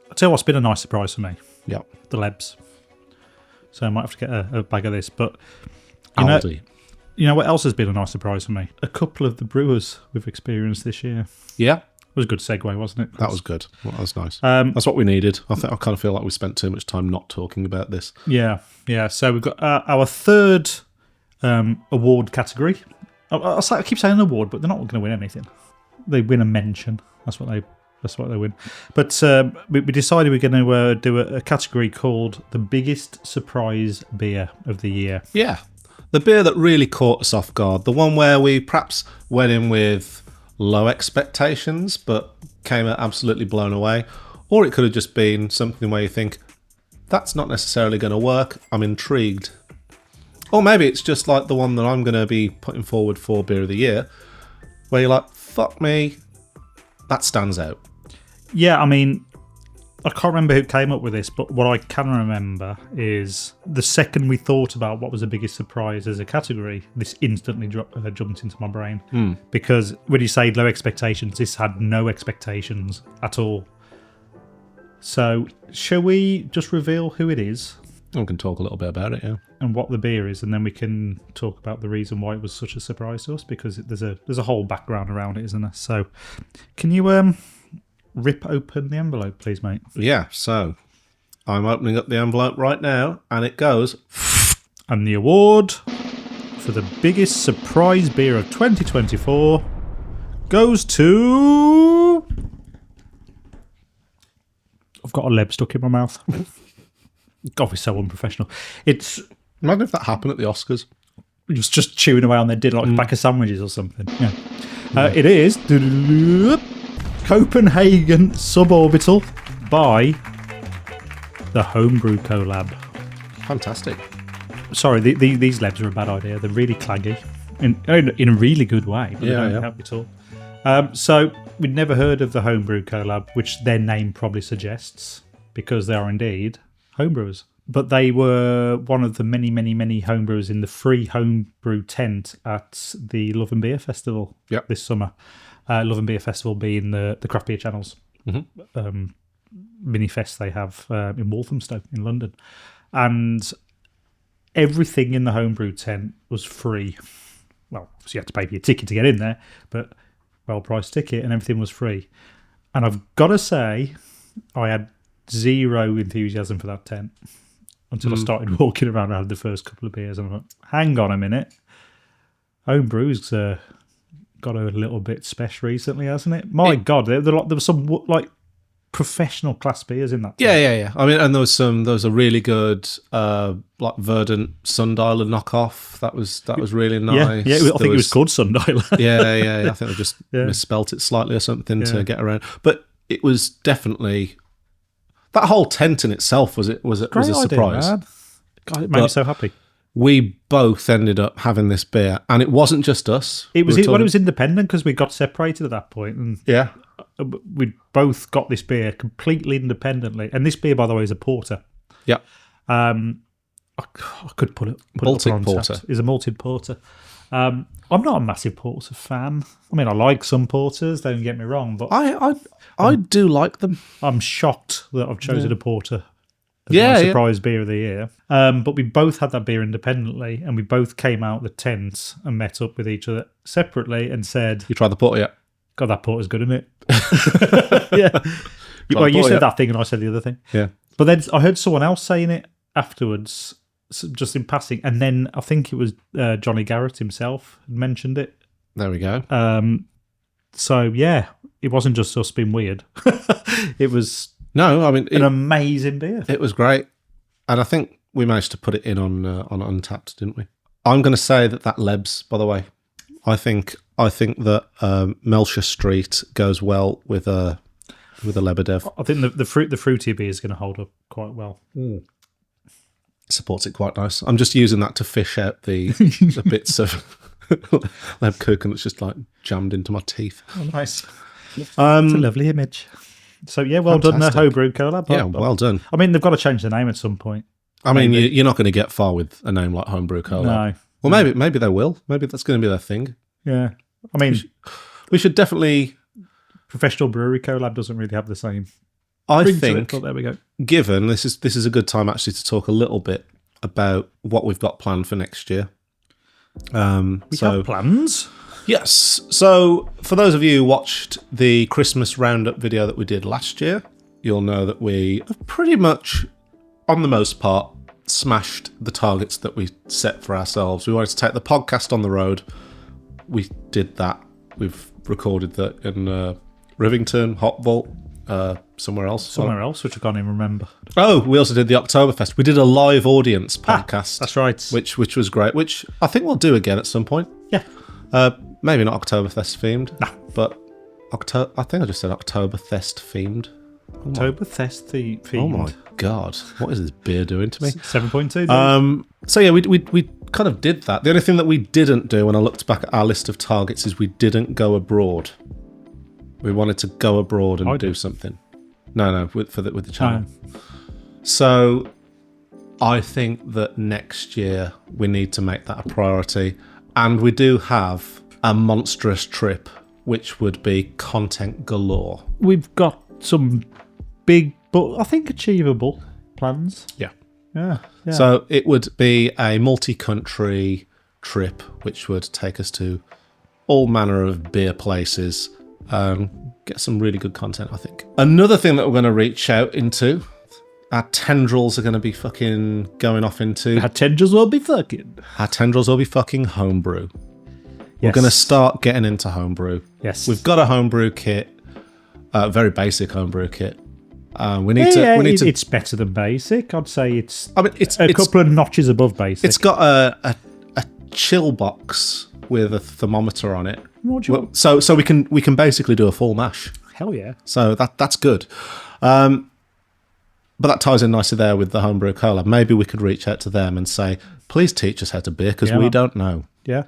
I'll tell you what's been a nice surprise for me. Yeah. The lebs. So I might have to get a bag of this. But you know what else has been a nice surprise for me? A couple of the brewers we've experienced this year. Yeah. It was a good segue, wasn't it? That was good. That was nice. That's what we needed. I kind of feel like we spent too much time not talking about this. Yeah. So we've got our third award category. I keep saying award, but they're not going to win anything. They win a mention. That's what they win. But we decided we're going to do a category called the biggest surprise beer of the year. Yeah, the beer that really caught us off guard. The one where we perhaps went in with low expectations, but came out absolutely blown away. Or it could have just been something where you think, that's not necessarily going to work. I'm intrigued. Or maybe it's just like the one that I'm going to be putting forward for Beer of the Year, where you're like, fuck me, that stands out. Yeah, I mean, I can't remember who came up with this, but what I can remember is the second we thought about what was the biggest surprise as a category, this instantly jumped into my brain. Because when you say low expectations, this had no expectations at all. So, shall we just reveal who it is? We can talk a little bit about it, yeah. And what the beer is, and then we can talk about the reason why it was such a surprise to us, because there's a whole background around it, isn't there? So, can you rip open the envelope, please, mate? Yeah, so I'm opening up the envelope right now, and it goes. And the award for the biggest surprise beer of 2024 goes to... I've got a leb stuck in my mouth. God, we're so unprofessional. It's... Imagine if that happened at the Oscars. Just chewing away on their dinner like a pack of sandwiches or something. Yeah. It is Copenhagen Suborbital by the Homebrew Collab. Fantastic. Sorry, these lebs are a bad idea. They're really claggy in a really good way. But they don't help at all. So we'd never heard of the Homebrew Collab, which their name probably suggests, because they are indeed homebrewers. But they were one of the many, many, many homebrewers in the free homebrew tent at the Love and Beer Festival this summer. Love and Beer Festival being the craft beer channels mini fest they have in Walthamstow in London. And everything in the homebrew tent was free. Well, obviously you had to pay for your ticket to get in there, but well-priced ticket and everything was free. And I've got to say, I had zero enthusiasm for that tent until I started walking around and had the first couple of beers. And I'm like, hang on a minute. Homebrew's got a little bit special recently, hasn't it? My God, there was some like professional class beers in that. Yeah. I mean, and there was a really good like Verdant Sundialer knockoff. That was really nice. Yeah. I think it was called Sundialer. yeah. I think they just misspelt it slightly or something to get around. But it was definitely that whole tent in itself was a surprise. Man. God, it made me so happy. We both ended up having this beer, and it wasn't just us. It was independent because we got separated at that point, and we both got this beer completely independently. And this beer, by the way, is a porter. Yeah, I could put Baltic it on porter. Is a malted porter. I'm not a massive porter fan. I mean, I like some porters. Don't get me wrong, but I do like them. I'm shocked that I've chosen a porter. My surprise beer of the year. But we both had that beer independently, and we both came out the tent and met up with each other separately and said, "You tried the porter yet? God, that porter's good, isn't it?" Well, you said that thing, and I said the other thing. Yeah. But then I heard someone else saying it afterwards, just in passing, and then I think it was Johnny Garrett himself mentioned it. There we go. So yeah, it wasn't just us being weird. It was. No, I mean an amazing beer. It was great, and I think we managed to put it in on Untapped, didn't we? I'm going to say that Lebs, by the way. I think that Melcher Street goes well with a Lebedev. I think the fruity beer is going to hold up quite well. Supports it quite nice. I'm just using that to fish out the bits of lebkuchen that's just like jammed into my teeth. Oh, nice. It's a lovely image. So yeah, well done, Homebrew Collab. Yeah, well done. I mean, they've got to change the name at some point. I mean, you're not going to get far with a name like Homebrew Collab. No. Well, maybe they will. Maybe that's going to be their thing. Yeah. I mean, we should definitely. Professional Brewery Collab doesn't really have the same. I think. But there we go. Given this is a good time actually to talk a little bit about what we've got planned for next year. We have plans. Yes. So for those of you who watched the Christmas roundup video that we did last year, you'll know that we have pretty much, on the most part, smashed the targets that we set for ourselves. We wanted to take the podcast on the road. We did that. We've recorded that in Rivington, Hot Vault, somewhere else, which I can't even remember. Oh, we also did the Oktoberfest. We did a live audience podcast. That's right. Which was great, which I think we'll do again at some point. Yeah. Maybe not Oktoberfest themed. No. But I think I just said Oktoberfest themed. Oktoberfest themed. Oh my god, what is this beer doing to me? 7.2. So yeah, we kind of did that. The only thing that we didn't do when I looked back at our list of targets is we didn't go abroad. We wanted to go abroad and do something. No, with the channel. So I think that next year we need to make that a priority, and we do have a monstrous trip, which would be content galore. We've got some big, but I think achievable plans. Yeah. Yeah. So it would be a multi-country trip, which would take us to all manner of beer places. Get some really good content, I think. Another thing that we're going to reach out into, our tendrils are going to be fucking going off into. Our tendrils will be fucking. Our tendrils will be fucking homebrew. We're going to start getting into homebrew. Yes. We've got a homebrew kit, very basic homebrew kit. We need to. It's better than basic. I'd say it's. It's a couple of notches above basic. It's got a chill box with a thermometer on it. So we can basically do a full mash. Hell yeah! So that's good. But that ties in nicely there with the Homebrew Collab. Maybe we could reach out to them and say, please teach us how to beer because we don't know. Yeah.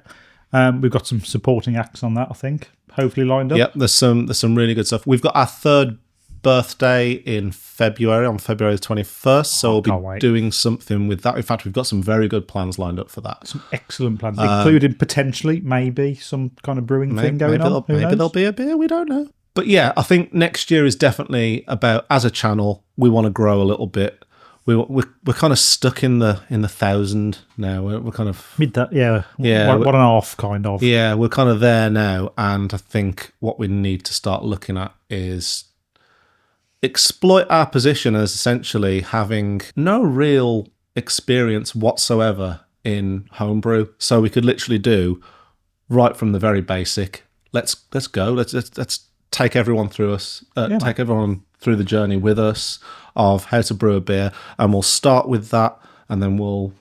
We've got some supporting acts on that, I think. Hopefully lined up. Yep, there's some really good stuff. We've got our third birthday in February, on February the 21st, so we'll be doing something with that. In fact, we've got some very good plans lined up for that. Some excellent plans, including potentially maybe some kind of brewing thing going on. Maybe there'll be a beer, we don't know. But yeah, I think next year is definitely about, as a channel, we want to grow a little bit. We're kind of stuck in the 1,000 now. We're kind of mid that, yeah. One and a half, kind of. Yeah, we're kind of there now, and I think what we need to start looking at is exploit our position as essentially having no real experience whatsoever in homebrew. So we could literally do right from the very basic. Let's go. Let's take everyone through take everyone through the journey with us of how to brew a beer, and we'll start with that, and then we'll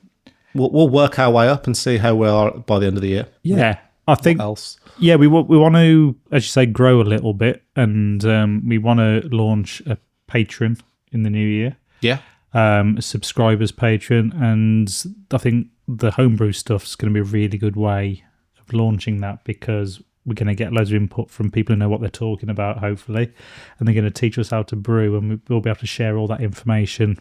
work our way up and see how we are by the end of the year. Yeah, I think. What else? Yeah, we want to, as you say, grow a little bit, and we want to launch a Patreon in the new year. Yeah, a subscribers Patreon, and I think the homebrew stuff is going to be a really good way of launching that, because we're going to get loads of input from people who know what they're talking about, hopefully, and they're going to teach us how to brew, and we'll be able to share all that information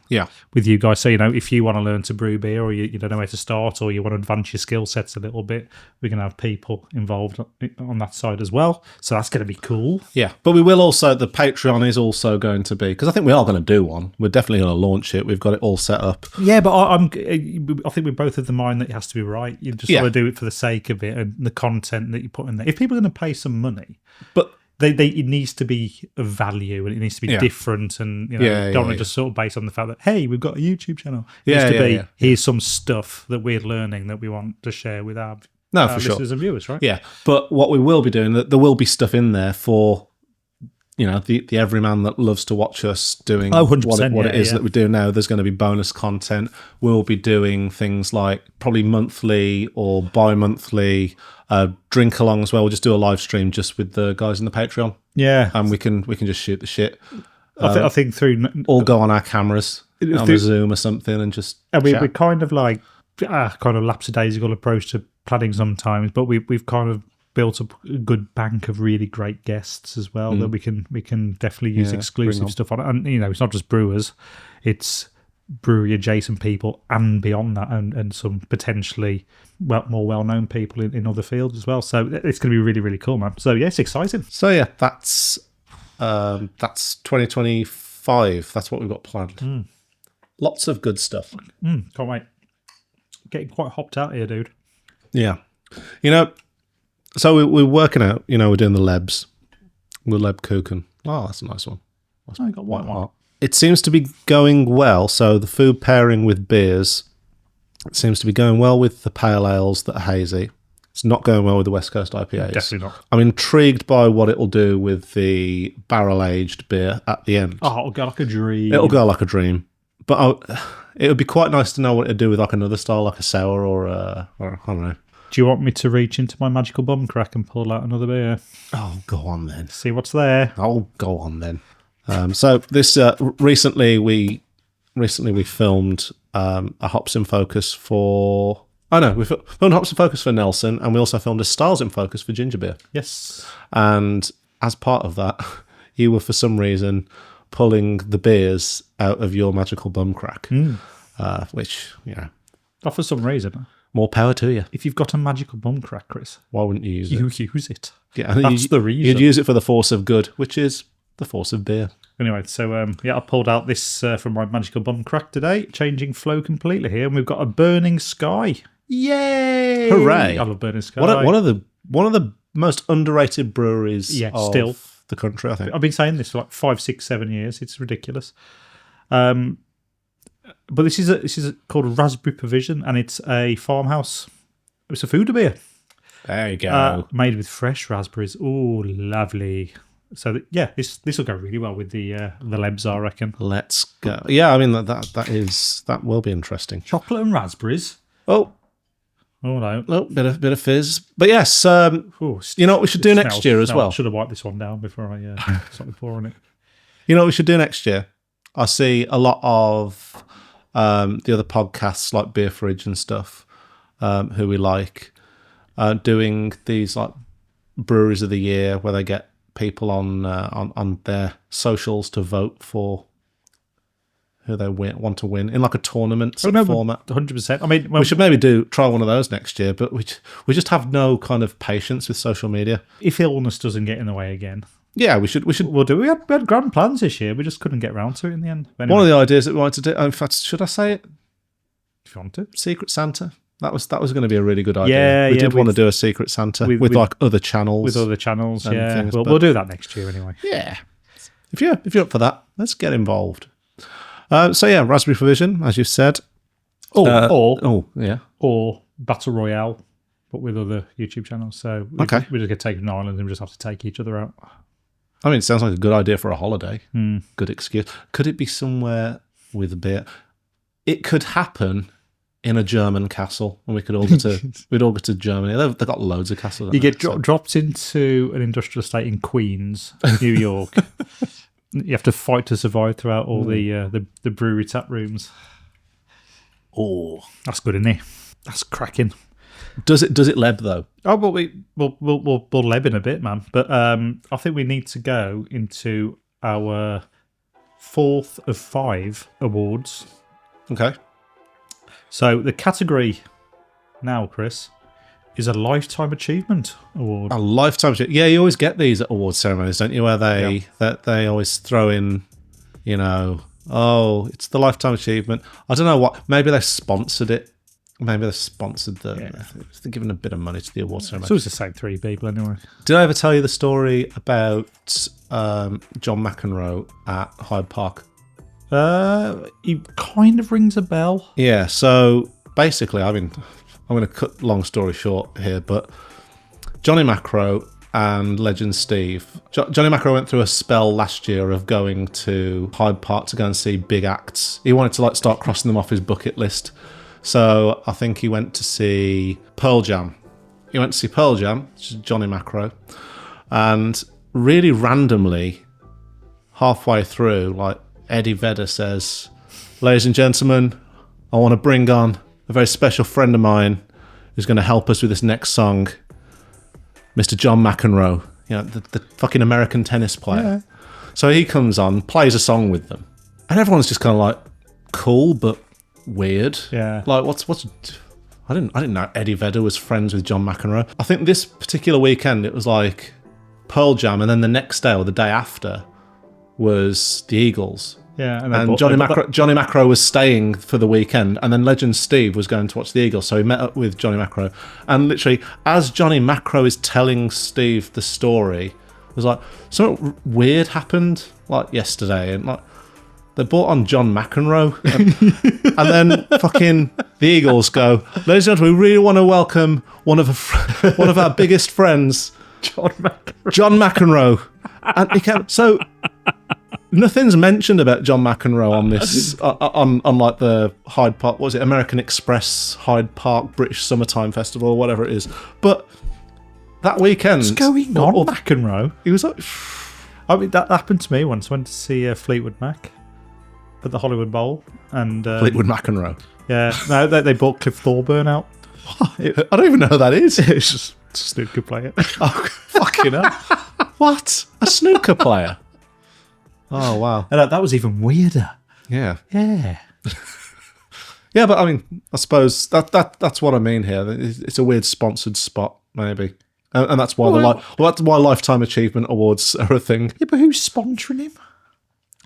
with you guys. So, if you want to learn to brew beer, or you don't know where to start, or you want to advance your skill sets a little bit, we're going to have people involved on that side as well. So that's going to be cool. Yeah. But we will also, the Patreon is also going to be, because I think we are going to do one. We're definitely going to launch it. We've got it all set up. Yeah, but I think we're both of the mind that it has to be right. You just want to do it for the sake of it and the content that you put in there. If people are going to pay some money, but it needs to be of value, and it needs to be different, and don't want to just sort of based on the fact that, hey, we've got a YouTube channel. It needs to be here's some stuff that we're learning that we want to share with our listeners and viewers, right? Yeah, but what we will be doing, there will be stuff in there for the everyman that loves to watch us doing what it is that we do now. There's going to be bonus content. We'll be doing things like probably monthly or bi-monthly drink along as well. We'll just do a live stream just with the guys in the Patreon. Yeah, and we can just shoot the shit. I think through all go on our cameras on a Zoom or something and just. And we're kind of like kind of lapsadaisical approach to planning sometimes, but we've kind of built up a good bank of really great guests as well that we can definitely use exclusive stuff on. And it's not just brewers, it's brewery adjacent people and beyond that, and some potentially more well-known people in other fields as well. So it's going to be really, really cool, man. So yeah, it's exciting. So yeah, that's 2025. That's what we've got planned. Lots of good stuff. Can't wait. Getting quite hopped out here, dude. Yeah. So we're working out, we're doing the lebs. The lebkuchen. Oh, that's a nice one. I got white one. It seems to be going well. So the food pairing with beers, it seems to be going well with the pale ales that are hazy. It's not going well with the West Coast IPAs. Definitely not. I'm intrigued by what it'll do with the barrel-aged beer at the end. Oh, it'll go like a dream. It'll go like a dream. But it would be quite nice to know what it'd do with like another style, like a sour or I don't know. Do you want me to reach into my magical Bumcrack and pull out another beer? Oh, go on then. See what's there. Oh, go on then. So this recently we filmed a Hops in Focus for. Oh no, we filmed Hops in Focus for Nelson, and we also filmed a Styles in Focus for Ginger Beer. Yes. And as part of that, you were for some reason pulling the beers out of your magical Bumcrack, which Not for some reason. more power to you. If you've got a magical Bumcrack, Chris, Why wouldn't you use it? you use it. Yeah, That's the reason. You'd use it for the force of good, which is the force of beer. Anyway, so I pulled out this from my magical Bumcrack today, changing flow completely here, and we've got a Burning Sky. Yay! Hooray! I love Burning Sky. One of the most underrated breweries of still. the country, I think. I've been saying this for like 5, 6, 7 years. It's ridiculous. But this is called Raspberry Provision, and it's a farmhouse. It's a food beer. There you go. Made with fresh raspberries. Oh, lovely. So this will go really well with the lebs, I reckon. Let's go. Yeah, I mean that will be interesting. Chocolate and raspberries. Oh no, bit of fizz. But yes, you know what we should do next year as well. I should have wiped this one down before I started pouring it. You know what we should do next year? I see a lot of the other podcasts like Beer Fridge and stuff, who we like, doing these like breweries of the year where they get people on their socials to vote for who they want to win in like a tournament format. 100%. I mean, we should maybe try one of those next year, but we just have no kind of patience with social media. If illness doesn't get in the way again. Yeah, we should. We'll do. We had grand plans this year. We just couldn't get round to it in the end. Anyway, one of the ideas that we wanted to do. In fact, should I say it? If you want to, Secret Santa. That was going to be a really good idea. Yeah, we did want to do a Secret Santa with like other channels. With other channels, yeah. Things, we'll do that next year anyway. Yeah. If you're up for that, let's get involved. So yeah, Raspberry Provision, as you said. Or Battle Royale, but with other YouTube channels. So we just get taken to Ireland and we just have to take each other out. I mean, it sounds like a good idea for a holiday. Good excuse. Could it be somewhere with a beer? It could happen in a German castle, and we'd all go to Germany. They've got loads of castles. You get dropped into an industrial estate in Queens, New York. You have to fight to survive throughout all the brewery tap rooms. Oh, that's good, isn't it? That's cracking. Does it leb though? Oh, but we'll leb in a bit, man. But I think we need to go into our 4th of 5 awards. Okay. So the category now, Chris, is a Lifetime Achievement Award. A Lifetime Achievement. Yeah, you always get these at award ceremonies, don't you? Where they always throw in, it's the Lifetime Achievement. I don't know what. Maybe they sponsored it. Maybe they sponsored they're giving a bit of money to the award ceremony. It's always the same 3 people anyway. Did I ever tell you the story about John McEnroe at Hyde Park? He kind of rings a bell. Yeah, so basically, I'm going to cut long story short here, but Johnny McEnroe and Legend Steve. Johnny McEnroe went through a spell last year of going to Hyde Park to go and see big acts. He wanted to start crossing them off his bucket list. So I think he went to see Pearl Jam. Which is Johnny McEnroe. And really randomly, halfway through, Eddie Vedder says, "Ladies and gentlemen, I want to bring on a very special friend of mine who's going to help us with this next song, Mr. John McEnroe, the fucking American tennis player." Yeah. So he comes on, plays a song with them, and everyone's just kind of cool but weird. Yeah. What's I didn't know Eddie Vedder was friends with John McEnroe. I think this particular weekend it was Pearl Jam, and then the next day or the day after was the Eagles. Yeah, and Johnny McEnroe was staying for the weekend, and then Legend Steve was going to watch the Eagles, so he met up with Johnny McEnroe. And literally, as Johnny McEnroe is telling Steve the story, it was something weird happened yesterday, and they brought on John McEnroe, and then fucking the Eagles go, "Ladies and gentlemen, we really want to welcome one of our biggest friends, John McEnroe." And he came, so Nothing's mentioned about John McEnroe on this, on like the Hyde Park, what was it, American Express Hyde Park British Summertime Festival, or whatever it is. But that weekend... What's going on, McEnroe? He was like... I mean, that happened to me once. I went to see Fleetwood Mac at the Hollywood Bowl. And Fleetwood McEnroe. Yeah, no, they bought Cliff Thorburn out. I don't even know who that is. It's just a snooker player. Oh, fucking hell. What? A snooker player? Oh, wow. And that was even weirder. Yeah. Yeah. Yeah, but I mean, I suppose that's what I mean here. It's a weird sponsored spot, maybe. And that's why that's why Lifetime Achievement Awards are a thing. Yeah, but who's sponsoring him?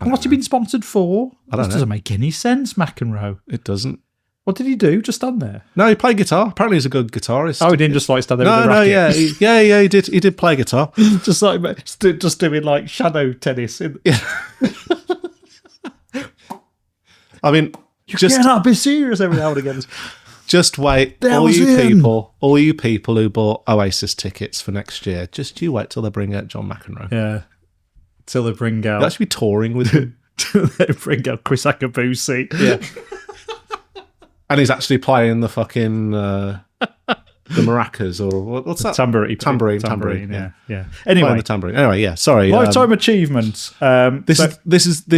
And what's he been sponsored for? I don't know. This doesn't make any sense, McEnroe. It doesn't. What did he do? Just stand there? No, he played guitar. Apparently, he's a good guitarist. Oh, he didn't just like stand there with the racket? Yeah, he did. He did play guitar. just doing like shadow tennis. I mean, Just can't be serious every now and again. Just wait, all you people who bought Oasis tickets for next year. Just you wait till they bring out John McEnroe. Yeah, till they bring out. They'll actually be touring with him. They bring out Chris Akabusi. Yeah, and he's actually playing the fucking the maracas or what's that? Tambourine. Yeah. Anyway, playing the tambourine. Anyway, yeah. Sorry. Lifetime achievement. This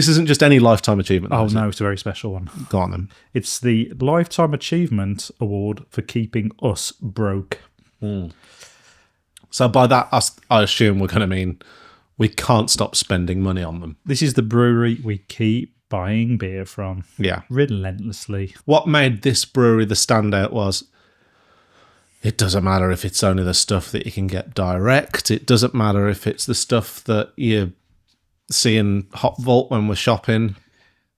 isn't just any lifetime achievement. Oh no, it's a very special one. Go on then. It's the Lifetime Achievement Award for keeping us broke. So by that, I assume we're going to mean we can't stop spending money on them. This is the brewery we keep buying beer from. Yeah, relentlessly. What made this brewery the standout was it doesn't matter if it's only the stuff that you can get direct. It doesn't matter if it's the stuff that you see in Hop Vault when we're shopping,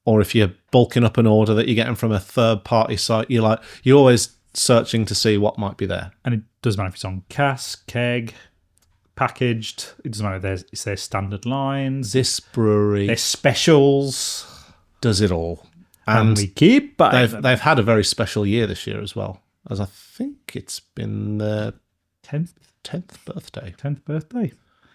or if you're bulking up an order that you're getting from a third-party site. You're always searching to see what might be there. And it doesn't matter if it's on cask, keg, packaged. It doesn't matter if it's their standard lines. This brewery, their specials, does it all. And we keep buying them. They've had a very special year this year as well, as I think it's been their 10th birthday. 10th birthday.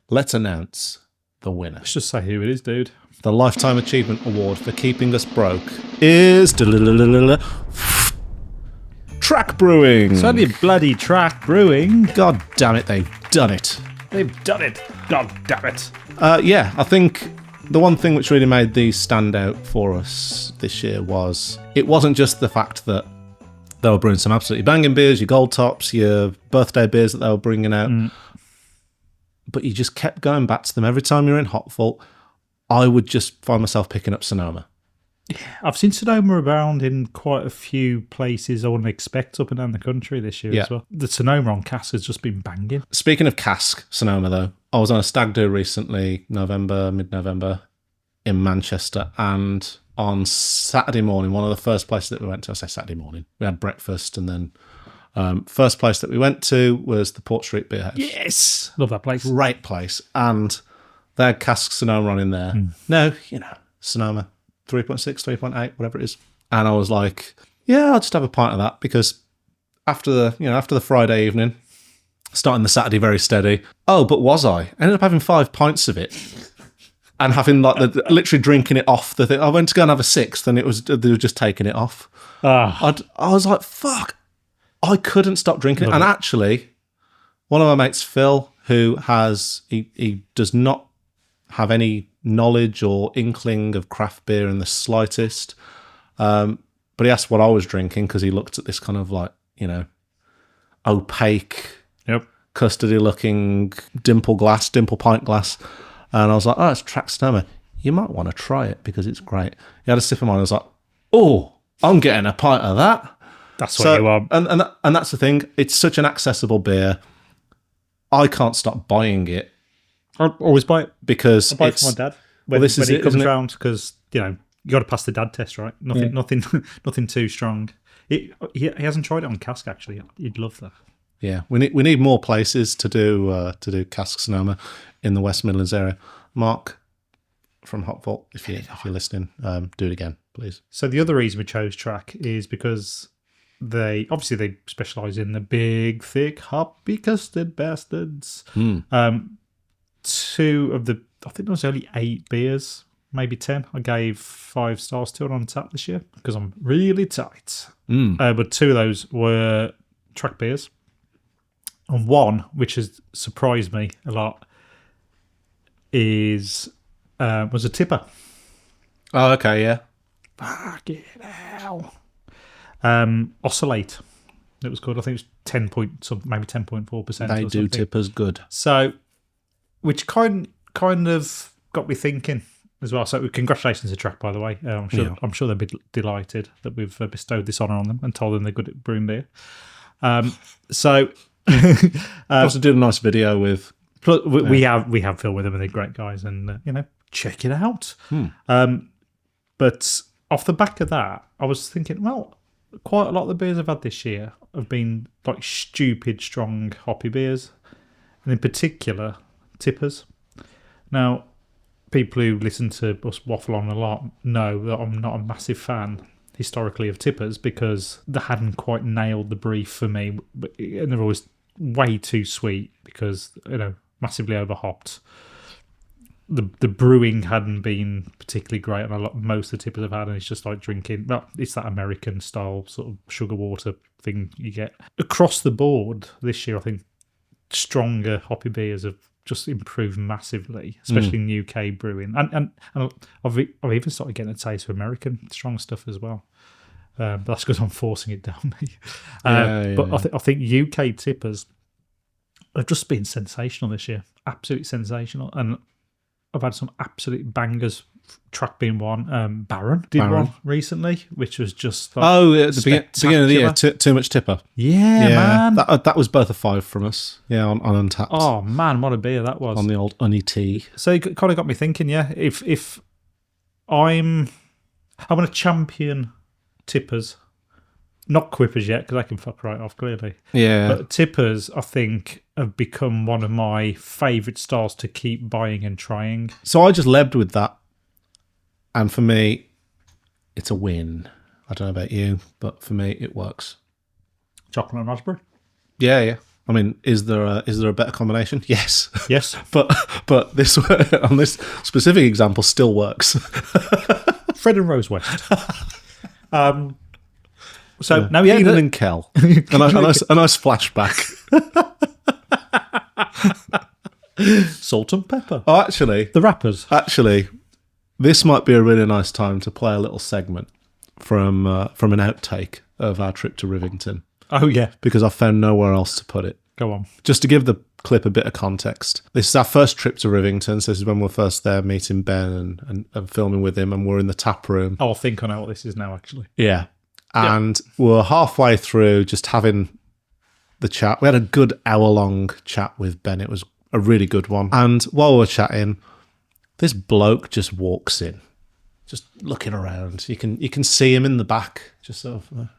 Let's announce the winner. Let's just say who it is, dude. The Lifetime Achievement Award for keeping us broke is Track Brewing. So the bloody Track Brewing. God damn it, they've done it. They've done it. God damn it. Yeah, I think the one thing which really made these stand out for us this year was it wasn't just the fact that they were brewing some absolutely banging beers, your gold tops, your birthday beers that they were bringing out, but you just kept going back to them. Every time you're in Hop Vault, I would just find myself picking up Sonoma. Yeah, I've seen Sonoma around in quite a few places I wouldn't expect up and down the country this year as well. The Sonoma on cask has just been banging. Speaking of cask Sonoma, though, I was on a stag do recently, mid-November, in Manchester, and on Saturday morning, one of the first places that we went to, I say Saturday morning, we had breakfast, and then first place that we went to was the Port Street Beer House. Yes! Love that place. Great place. And they had cask Sonoma on in there. No, Sonoma, 3.6, 3.8, whatever it is. And I was like, yeah, I'll just have a pint of that, because after the Friday evening, starting the Saturday very steady. Oh, but was I? Ended up having 5 pints of it. And having literally drinking it off the thing. I went to go and have a sixth, and they were just taking it off. I was like, fuck. I couldn't stop drinking it. And actually, one of my mates, Phil, who he does not have any knowledge or inkling of craft beer in the slightest, but he asked what I was drinking because he looked at this kind of opaque, custardy-looking dimple pint glass. And I was like, oh, it's Track Sonoma. You might want to try it because it's great. He had a sip of mine. I was like, oh, I'm getting a pint of that. That's what you want. And that's the thing. It's such an accessible beer. I can't stop buying it. I always buy it. Because I buy it for my dad when he comes round, because, you got to pass the dad test, right? Nothing too strong. He hasn't tried it on cask, actually. He'd love that. Yeah, we need more places to do cask Sonoma in the West Midlands area. Mark from Hop Vault, if you're listening, do it again, please. So the other reason we chose Track is because they specialise in the big, thick, hoppy custard bastards. 2 of the, I think there was only 8 beers maybe 10. I gave 5 stars to it on tap this year because I'm really tight. But 2 of those were track beers. And one, which has surprised me a lot, was a tipper. Oh, okay, yeah. Fucking hell. Oscillate. It was good. I think it was 10 point, maybe 10.4%. They do tippers good. So, which kind of got me thinking as well. So, congratulations to Track, by the way. I'm sure they'll be delighted that we've bestowed this honour on them and told them they're good at brewing beer. Also did a nice video with. We have Phil with them, and they're great guys, and check it out. But off the back of that, I was thinking, well, quite a lot of the beers I've had this year have been like stupid strong hoppy beers, and in particular tippers. Now, people who listen to us waffle on a lot know that I'm not a massive fan historically of tippers because they hadn't quite nailed the brief for me, and they're always way too sweet because massively over hopped. The brewing hadn't been particularly great, and most of the tippers I've had, and it's just like drinking. Well, it's that American style sort of sugar water thing you get across the board this year. I think stronger hoppy beers have just improved massively, especially in UK brewing, and I've even started getting a taste of American strong stuff as well. But that's because I'm forcing it down me. But I think UK tippers have just been sensational this year, absolutely sensational, and I've had some absolute bangers. Track being one. Baron did one recently, which was just like at the beginning of the year. Too much tipper. Yeah, man. That was both a 5 from us. Yeah, on Untapped. Oh man, what a beer that was on the old Unny tea. So it kind of got me thinking. Yeah, if I'm going to champion tippers, not quippers yet because I can fuck right off clearly. Yeah, but tippers, I think, have become one of my favourite styles to keep buying and trying. So I just lebbed with that. And for me, it's a win. I don't know about you, but for me, it works. Chocolate and raspberry? Yeah. I mean, is there a better combination? Yes. Yes. but this on this specific example still works. Fred and Rose West. So now Eden and Kel. a nice flashback. Salt and pepper. Oh, actually, the rappers. Actually, this might be a really nice time to play a little segment from an outtake of our trip to Rivington. Oh, yeah. Because I found nowhere else to put it. Go on. Just to give the clip a bit of context. This is our first trip to Rivington, so this is when we're first there meeting Ben and filming with him, and we're in the tap room. Oh, I think I know what this is now, actually. Yeah. And we're halfway through just having the chat. We had a good hour-long chat with Ben. It was a really good one. And while we're chatting, this bloke just walks in, just looking around. You can see him in the back, just sort of.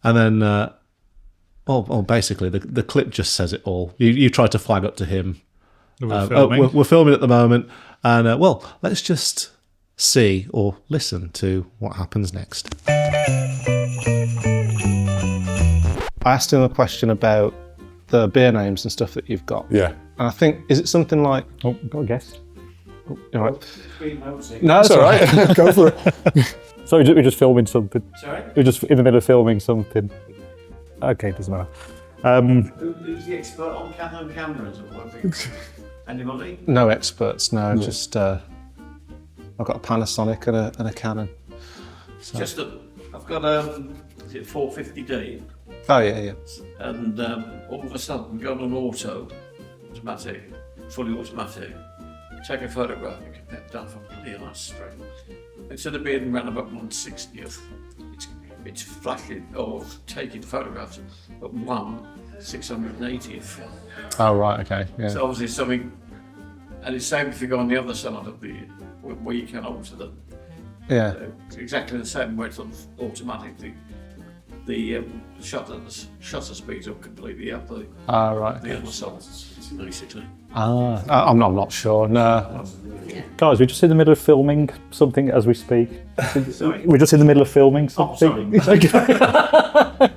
And then, basically, the clip just says it all. You tried to flag up to him. We're filming at the moment. And, let's just see or listen to what happens next. I asked him a question about the beer names and stuff that you've got. Yeah. And I think, is it something like... Oh, got a guess. All right. No, it's all right. Go for it. Sorry, we're just filming something. Sorry? We're just in the middle of filming something. Okay, doesn't matter. Who's the expert on Canon cameras or what? Anybody? No experts, no. Just I've got a Panasonic and a Canon. So. I've got is it 450D? Oh yeah. And all of a sudden, going on automatic, fully automatic. Take a photograph and compare that from the last string. Instead of being around about 1/60th, it's flashing or taking photographs at 1/680th. Oh right, okay. Yeah. So obviously something, and it's same if you go on the other side of the where you can alter them. Yeah. Exactly the same where it's on automatic. The shutter speeds are completely up the right. the other side, basically. I'm not sure. No. Guys, we're just in the middle of filming something as we speak. Sorry? We're just in the middle of filming something. Oh, sorry. It's okay.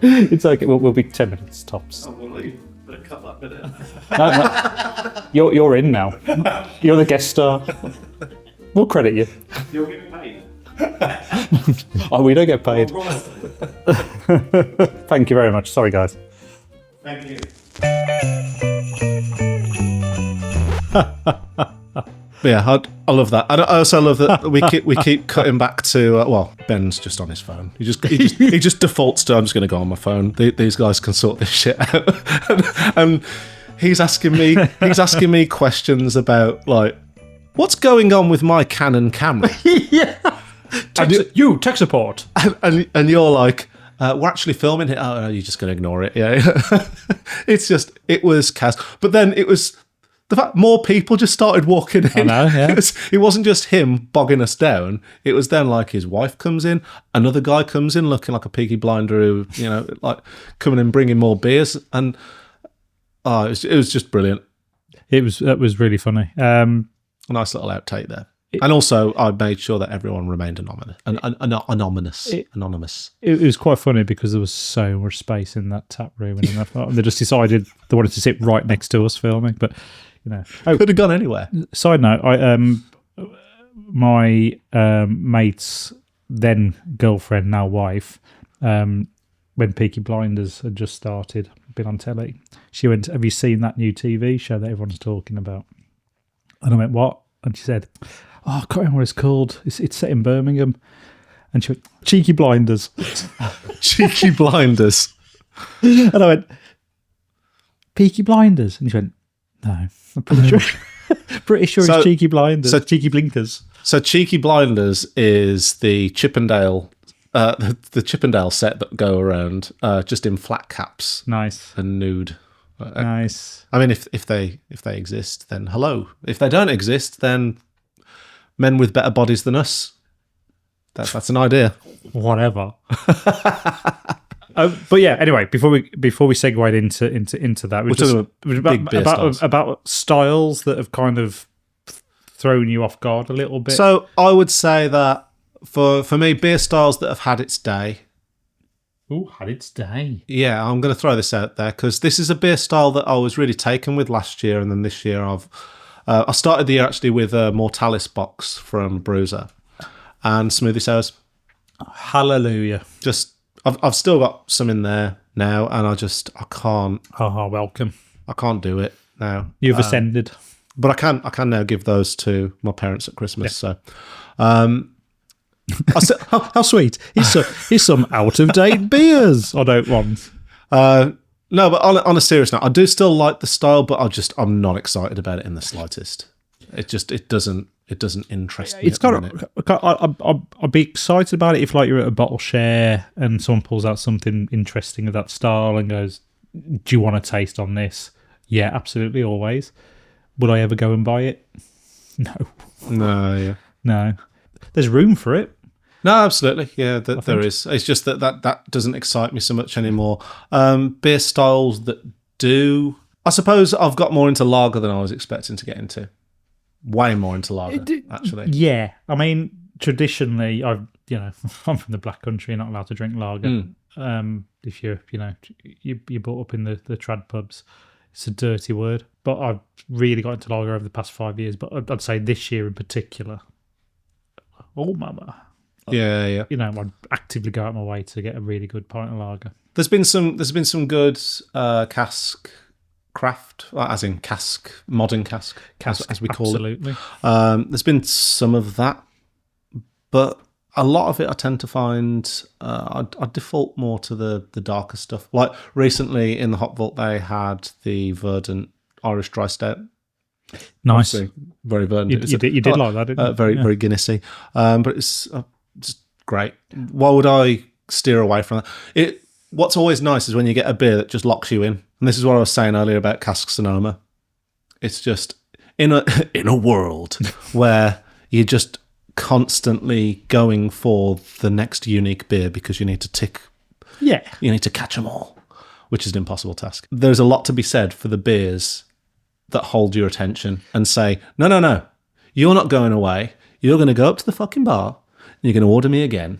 It's okay. We'll be 10 minutes tops. Oh, well, you better cut that bit out. No. You're in now. You're the guest star. We'll credit you. You're getting paid. Oh, we don't get paid. Thank you very much. Sorry, guys. Thank you. Yeah, I love that. I also love that we keep cutting back to well, Ben's just on his phone. He just defaults to I'm just going to go on my phone. These guys can sort this shit out, and he's asking me questions about like what's going on with my Canon camera. Yeah. Tech support. And you're like, we're actually filming it. Oh, you're just going to ignore it. Yeah. It was chaos. But then it was the fact more people just started walking in. I know, yeah. It wasn't just him bogging us down. It was then like his wife comes in, another guy comes in looking like a Peaky Blinder who, like coming and bringing more beers. And it was just brilliant. It was really funny. A nice little outtake there. And also, I made sure that everyone remained anonymous. It was quite funny because there was so much space in that tap room, and they just decided they wanted to sit right next to us filming. But could have gone anywhere. Side note: my mate's then girlfriend, now wife, when Peaky Blinders had just started, been on telly, she went, "Have you seen that new TV show that everyone's talking about?" And I went, "What?" And she said, "Oh, I can't remember what it's called. It's set in Birmingham." And she went, "Cheeky Blinders." Cheeky Blinders. And I went, "Peaky Blinders?" And she went, "No, I'm pretty sure it's Cheeky Blinders. So Cheeky Blinkers." So Cheeky Blinders is the Chippendale, the Chippendale set that go around just in flat caps. Nice. And nude. Nice. I mean, if they exist, then hello. If they don't exist, then men with better bodies than us. That's an idea. Whatever. But yeah. Anyway, before we segue into that, we're about styles that have kind of thrown you off guard a little bit. So I would say that for me, beer styles that have had its day. Oh, had its day. Yeah, I'm going to throw this out there because this is a beer style that I was really taken with last year, and then this year I started the year actually with a Mortalis box from Bruiser and smoothie sours. Hallelujah! I've still got some in there now, and I can't. Oh, welcome! I can't do it now. You've ascended, but I can now give those to my parents at Christmas. Yeah. So. How sweet! Here's some out of date beers I don't want. No, but on a serious note, I do still like the style, but I'm not excited about it in the slightest. It doesn't interest me. It's I'd be excited about it if like you're at a bottle share and someone pulls out something interesting of that style and goes, "Do you want to taste on this?" Yeah, absolutely, always. Would I ever go and buy it? No. No. There's room for it. No, absolutely. Yeah, there is. It's just that doesn't excite me so much anymore. Beer styles that do. I suppose I've got more into lager than I was expecting to get into. Way more into lager, actually. Yeah. I mean, traditionally, I'm from the Black Country, you're not allowed to drink lager. If you're brought up in the trad pubs. It's a dirty word. But I've really got into lager over the past 5 years. But I'd say this year in particular, oh, mama. Yeah. I'd actively go out my way to get a really good pint of lager. There's been some good cask craft, as in cask, modern cask as we call absolutely. it. There's been some of that, but a lot of it I tend to find I default more to the darker stuff. Like recently in the Hop Vault, they had the Verdant Irish Dry Stout. Nice. Obviously, very verdant. You did like that, didn't you? Very Guinnessy. But it's just great. Why would I steer away from that? What's always nice is when you get a beer that just locks you in. And this is what I was saying earlier about Cask Sonoma. It's just in a world where you're just constantly going for the next unique beer because you need to tick. Yeah. You need to catch them all, which is an impossible task. There's a lot to be said for the beers that hold your attention and say, no, you're not going away. You're going to go up to the fucking bar and you're going to order me again.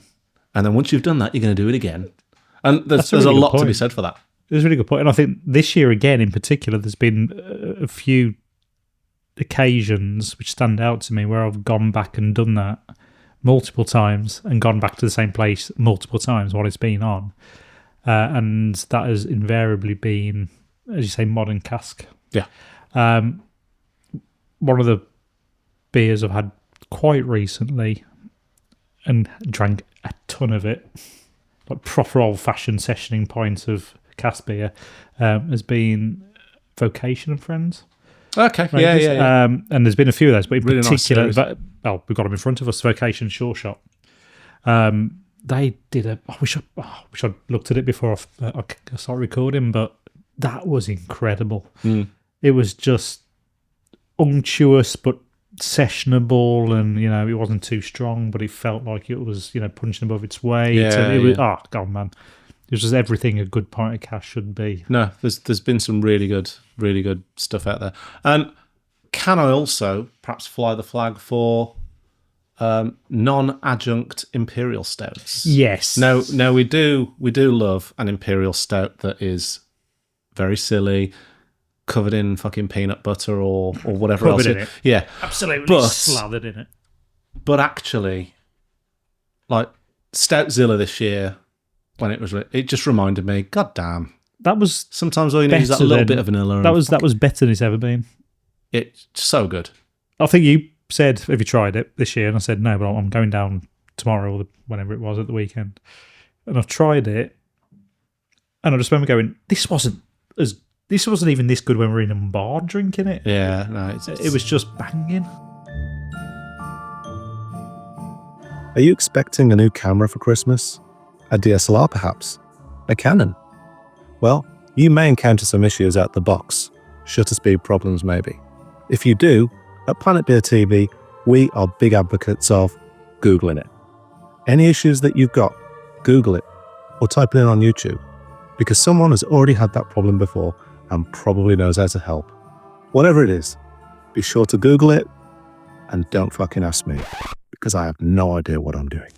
And then once you've done that, you're going to do it again. And there's a lot to be said for that. There's a really good point. And I think this year, again, in particular, there's been a few occasions which stand out to me where I've gone back and done that multiple times and gone back to the same place multiple times while it's been on. And that has invariably been, as you say, modern cask. Yeah. One of the beers I've had quite recently and drank a ton of it, like proper old-fashioned sessioning pint of cask beer, has been Vocation and Friends. Okay, yeah. And there's been a few of those, but in Really nice particular, series. we've got them in front of us, Vocation Sureshot. They did I wish I'd looked at it before I started recording, but that was incredible. It was just unctuous but sessionable, and it wasn't too strong, but it felt like it was punching above its weight. Oh god, man, it was just everything a good pint of cask should be. No, there's been some really good stuff out there. And can I also perhaps fly the flag for non-adjunct Imperial stouts? Yes. No, we do love an Imperial stout that is very silly, covered in fucking peanut butter or whatever else. In it. Yeah, Absolutely slathered in it. but actually, like Stoutzilla this year, when it just reminded me, god damn, That was sometimes all you need is that little bit of vanilla. that was better than it's ever been. It's so good. I think you said, have you tried it this year? And I said, no, but I'm going down tomorrow or whenever it was at the weekend. And I've tried it. And I just remember going, this wasn't even this good when we were in a bar drinking it. Yeah, no, It was just banging. Are you expecting a new camera for Christmas? A DSLR perhaps? A Canon? Well, you may encounter some issues out the box. Shutter speed problems maybe. If you do, at Planet Beer TV, we are big advocates of Googling it. Any issues that you've got, Google it or type it in on YouTube, because someone has already had that problem before and probably knows how to help. Whatever it is, be sure to Google it and don't fucking ask me, because I have no idea what I'm doing.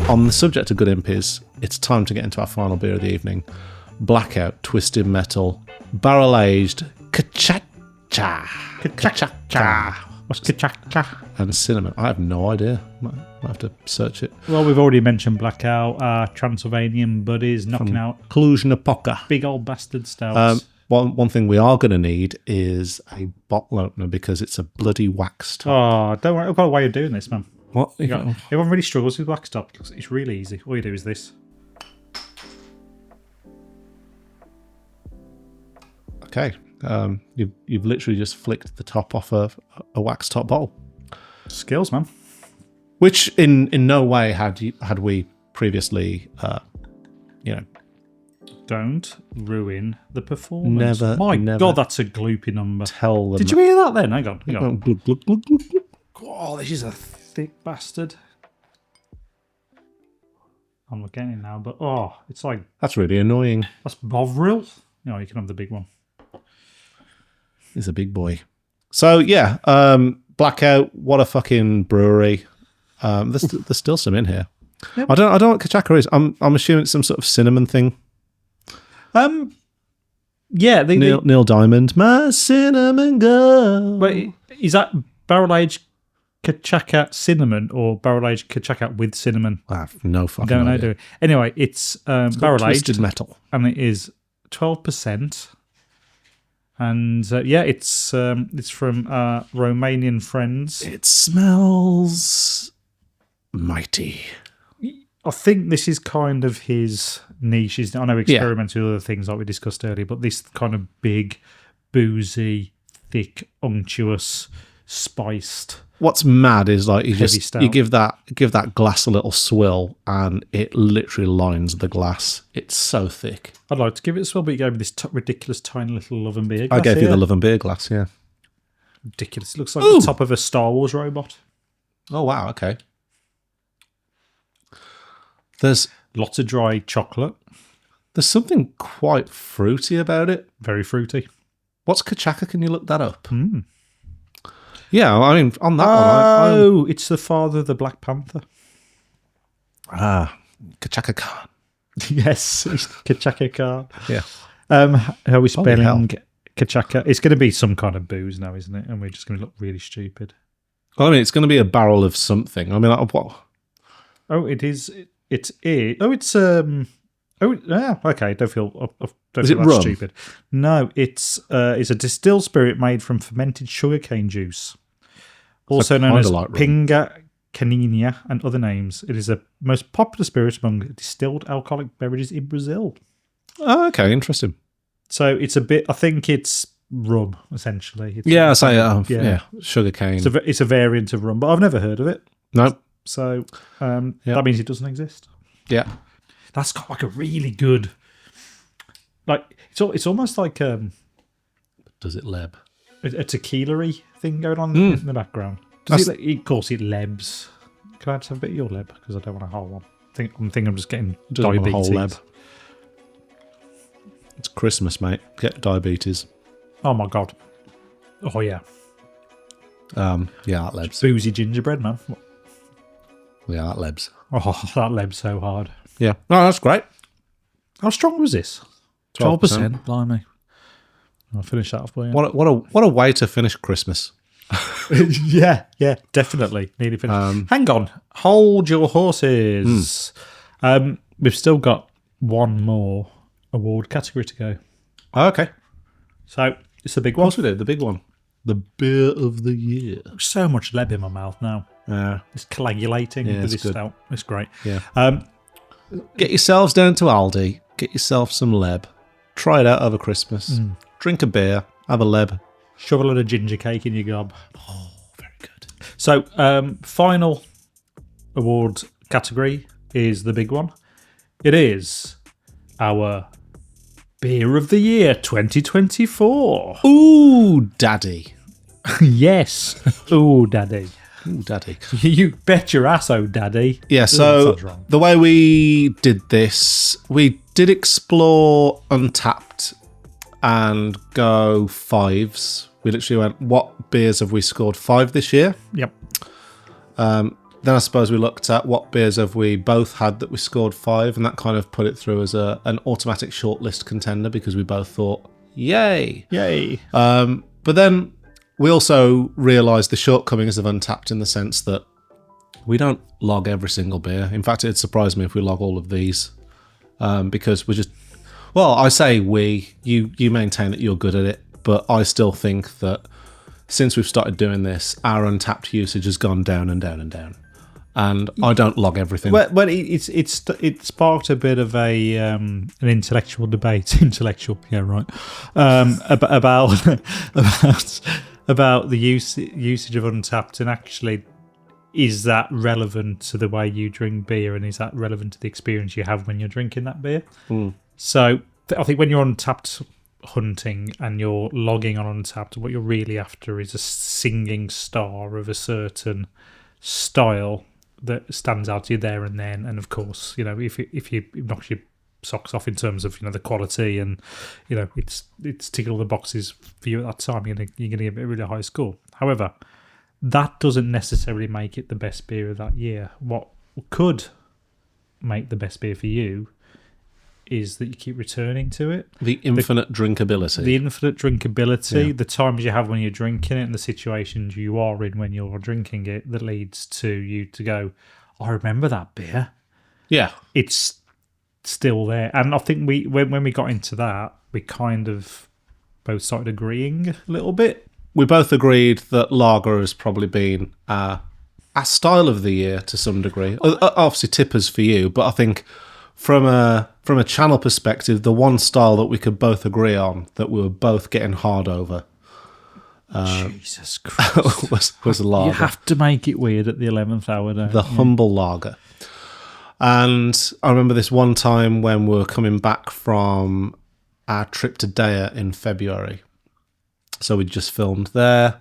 On the subject of good impies, it's time to get into our final beer of the evening. Blackout Twisted Metal Barrel Aged Kachacha. What's kachacha? And cinnamon. I have no idea. Might have to search it. Well, we've already mentioned Blackout, our Transylvanian buddies knocking out Cluj-Napoca. big old bastard stouts. One thing we are going to need is a bottle opener because it's a bloody wax top. Oh, don't worry. I've got a way of doing this, man. What? Everyone really struggles with wax top. It's really easy. All you do is this. Okay. You've literally just flicked the top off a wax top bottle. Skills, man. Which in no way had we previously, Don't ruin the performance. Never God, that's a gloopy number. tell them. Did you hear that then? Hang on. Glug, glug, glug, glug, glug. Oh, this is a thick bastard. I'm not getting it now, but it's like, That's really annoying. that's Bovril. No, you can have the big one. He's a big boy. So yeah, Blackout. What a fucking brewery. There's still some in here. Yep. I don't know what Kachaka is. I'm assuming it's some sort of cinnamon thing. Yeah, Neil Diamond, my cinnamon girl. but is that barrel aged Kachaka cinnamon or barrel aged Kachaka with cinnamon? I have no fucking Don't know. idea. Do it. Anyway, it's barrel Twisted aged metal. and it is 12%. And it's from Romanian friends. It smells mighty. I think this is kind of his niche. I know he experiments with other things like we discussed earlier, but this kind of big, boozy, thick, unctuous, spiced. What's mad is like you stout. give that glass a little swill and it literally lines the glass. It's so thick. I'd like to give it a swirl, but you gave me this ridiculous tiny little love and beer glass. I gave you here. the love and beer glass, yeah. Ridiculous. It looks like the top of a Star Wars robot. Oh wow, okay. There's Lots of dry chocolate. There's something quite fruity about it. Very fruity. What's Kachaka? Can you look that up? Mm. Yeah, I mean, on that one. It's the father of the Black Panther. Kachaka Khan. Yes, it's Kachaka Khan. Yeah. How are we Holy hell. spelling Kachaka. It's going to be some kind of booze now, isn't it? And we're just going to look really stupid. Well, I mean, it's going to be a barrel of something. I mean, what? Oh, it is. It's it. Oh, it's Oh, yeah. Okay. Don't feel. Is it that's rum? stupid. No, it's a distilled spirit made from fermented sugarcane juice, also known as like rum. Pinga Canina and other names. It is the most popular spirit among distilled alcoholic beverages in Brazil. Oh, okay, interesting. So it's a bit. I think it's rum essentially. It's Yeah, I say sugar cane. It's a variant of rum, but I've never heard of it. No. So that means it doesn't exist. Yeah. That's got like a really good, like it's almost like Does it leb? a tequila-y thing going on in the background. Of course, it lebs. Can I just have a bit of your leb? Because I don't want a whole one. I'm thinking I'm just getting diabetes. A whole leb. It's Christmas, mate. Get diabetes. Oh my god. Oh yeah. Yeah, that lebs. Boozy gingerbread, man. Yeah, that lebs. Oh, that lebs so hard. Yeah. No, that's great. How strong was this? 12%. Blimey. I'll finish that off for you. What a way to finish Christmas. yeah, definitely. Nearly finished. Hang on. Hold your horses. We've still got one more award category to go. Oh, okay. So, it's the big Of one. course we did. The big one. The beer of the year. So much leb in my mouth now. Yeah. It's coagulating with it's this good. stout. It's great. Yeah. Get yourselves down to Aldi. Get yourself some leb. Try it out over Christmas. Drink a beer. Have a leb. Shove a lot of ginger cake in your gob. Oh, very good. So, final award category is the big one. It is our Beer of the Year 2024. Ooh, daddy. Yes. Ooh, daddy. Ooh, daddy. You bet your ass, oh, daddy. Yeah, That so sounds wrong. the way we did this, we did explore Untapped and go fives. We literally went, what beers have we scored 5 this year? Yep. Then I suppose we looked at what beers have we both had that we scored 5, and that kind of put it through as an automatic shortlist contender because we both thought, yay. Yay. But then we also realised the shortcomings of Untapped in the sense that we don't log every single beer. In fact, it'd surprise me if we log all of these because we're just... Well, I say you maintain that you're good at it, but I still think that since we've started doing this, our Untapped usage has gone down and down and down. And I don't log everything. Well, it sparked a bit of an intellectual debate. Intellectual, yeah, right. About the usage of Untapped, and actually, is that relevant to the way you drink beer, and is that relevant to the experience you have when you're drinking that beer? So I think when you're Untapped hunting and you're logging on Untapped, what you're really after is a singing star of a certain style that stands out to you there and then. And of course, if you knock your socks off in terms of the quality and it's ticking all the boxes for you at that time, you're gonna get a really high score. However, that doesn't necessarily make it the best beer of that year. What could make the best beer for you is that you keep returning to it. The infinite drinkability. The infinite drinkability, the times you have when you're drinking it and the situations you are in when you're drinking it that leads to you to go, I remember that beer. Yeah. It's still there. And I think when we got into that, we kind of both started agreeing a little bit. We both agreed that lager has probably been our style of the year to some degree. Obviously tippers for you, but I think from a channel perspective, the one style that we could both agree on that we were both getting hard over Jesus Christ. was a lager. You have to make it weird at the 11th hour, don't The humble lager. And I remember this one time when we were coming back from our trip to Daya in February. So we just filmed there,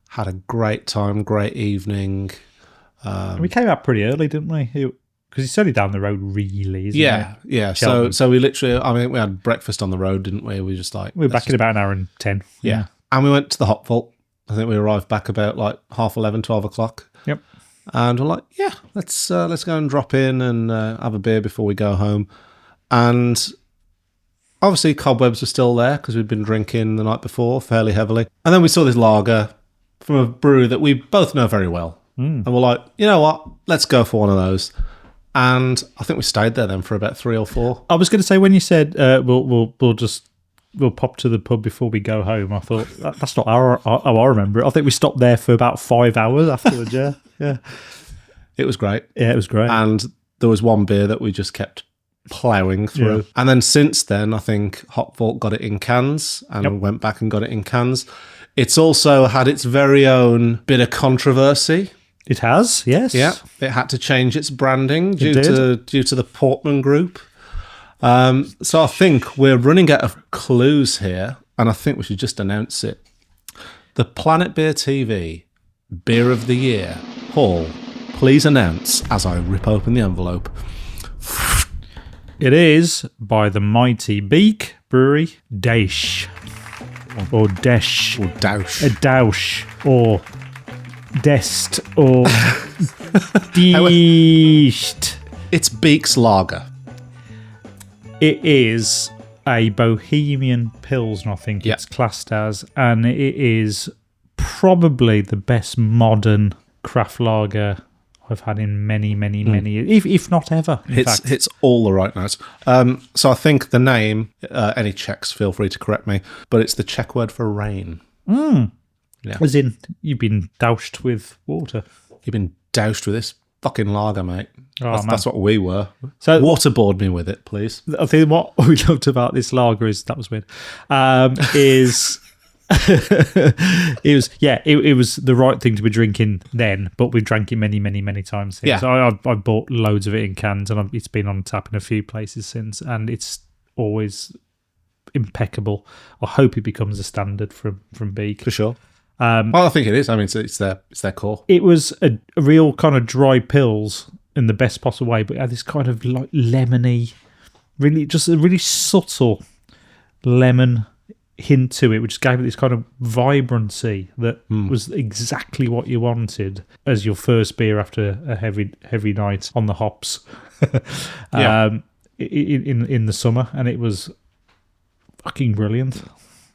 had a great time, great evening. we came out pretty early, didn't we? Because it's only down the road, really, isn't it? Yeah. Cheltenham. So we literally, we had breakfast on the road, didn't we? We just We were back in about an hour and 10. Yeah. And we went to the Hop Vault. I think we arrived back about like 11:30, 12 o'clock. Yep. And we're like, yeah, let's go and drop in and have a beer before we go home. And Obviously, cobwebs were still there because we'd been drinking the night before fairly heavily. And then we saw this lager from a brewery that we both know very well. And we're like, you know what? Let's go for one of those. And I think we stayed there then for about 3 or 4. I was going to say, when you said we'll pop to the pub before we go home, I thought that's not how I remember it. I think we stopped there for about 5 hours afterwards. Yeah. It was great. Yeah, it was great. And there was one beer that we just kept ploughing through. Yeah. And then since then, I think Hop Vault got it in cans and went back and got it in cans. It's also had its very own bit of controversy. It has, yes. Yeah, it had to change its branding due did. to the Portman Group. So I think we're running out of clues here, and I think we should just announce it. The Planet Beer TV Beer of the Year Hall, please announce as I rip open the envelope. It is by the mighty Beak Brewery, Daish. Or Desh. Or Douche. A Douche. Or Dest. Or Deesht. It's Beak's Lager. It is a Bohemian Pilsner, I think it's classed as, and it is probably the best modern craft lager I've had in many years, if not ever. Hits all the right notes. So I think the name, any Czechs, feel free to correct me, but it's the Czech word for rain. Yeah. As in, you've been doused with water. You've been doused with this fucking lager, mate. Oh, That's what we were. So waterboard me with it, please. I think what we loved about this lager is, that was weird, is it was the right thing to be drinking then, but we drank it many times since. Yeah. So I bought loads of it in cans, and it's been on tap in a few places since, and it's always impeccable. I hope it becomes a standard from Beak. For sure. Well, I think it is. I mean, it's their core. It was a real kind of dry pills in the best possible way, but it had this kind of like lemony, really just a really subtle lemon hint to it, which gave it this kind of vibrancy that was exactly what you wanted as your first beer after a heavy night on the hops in the summer, and it was fucking brilliant.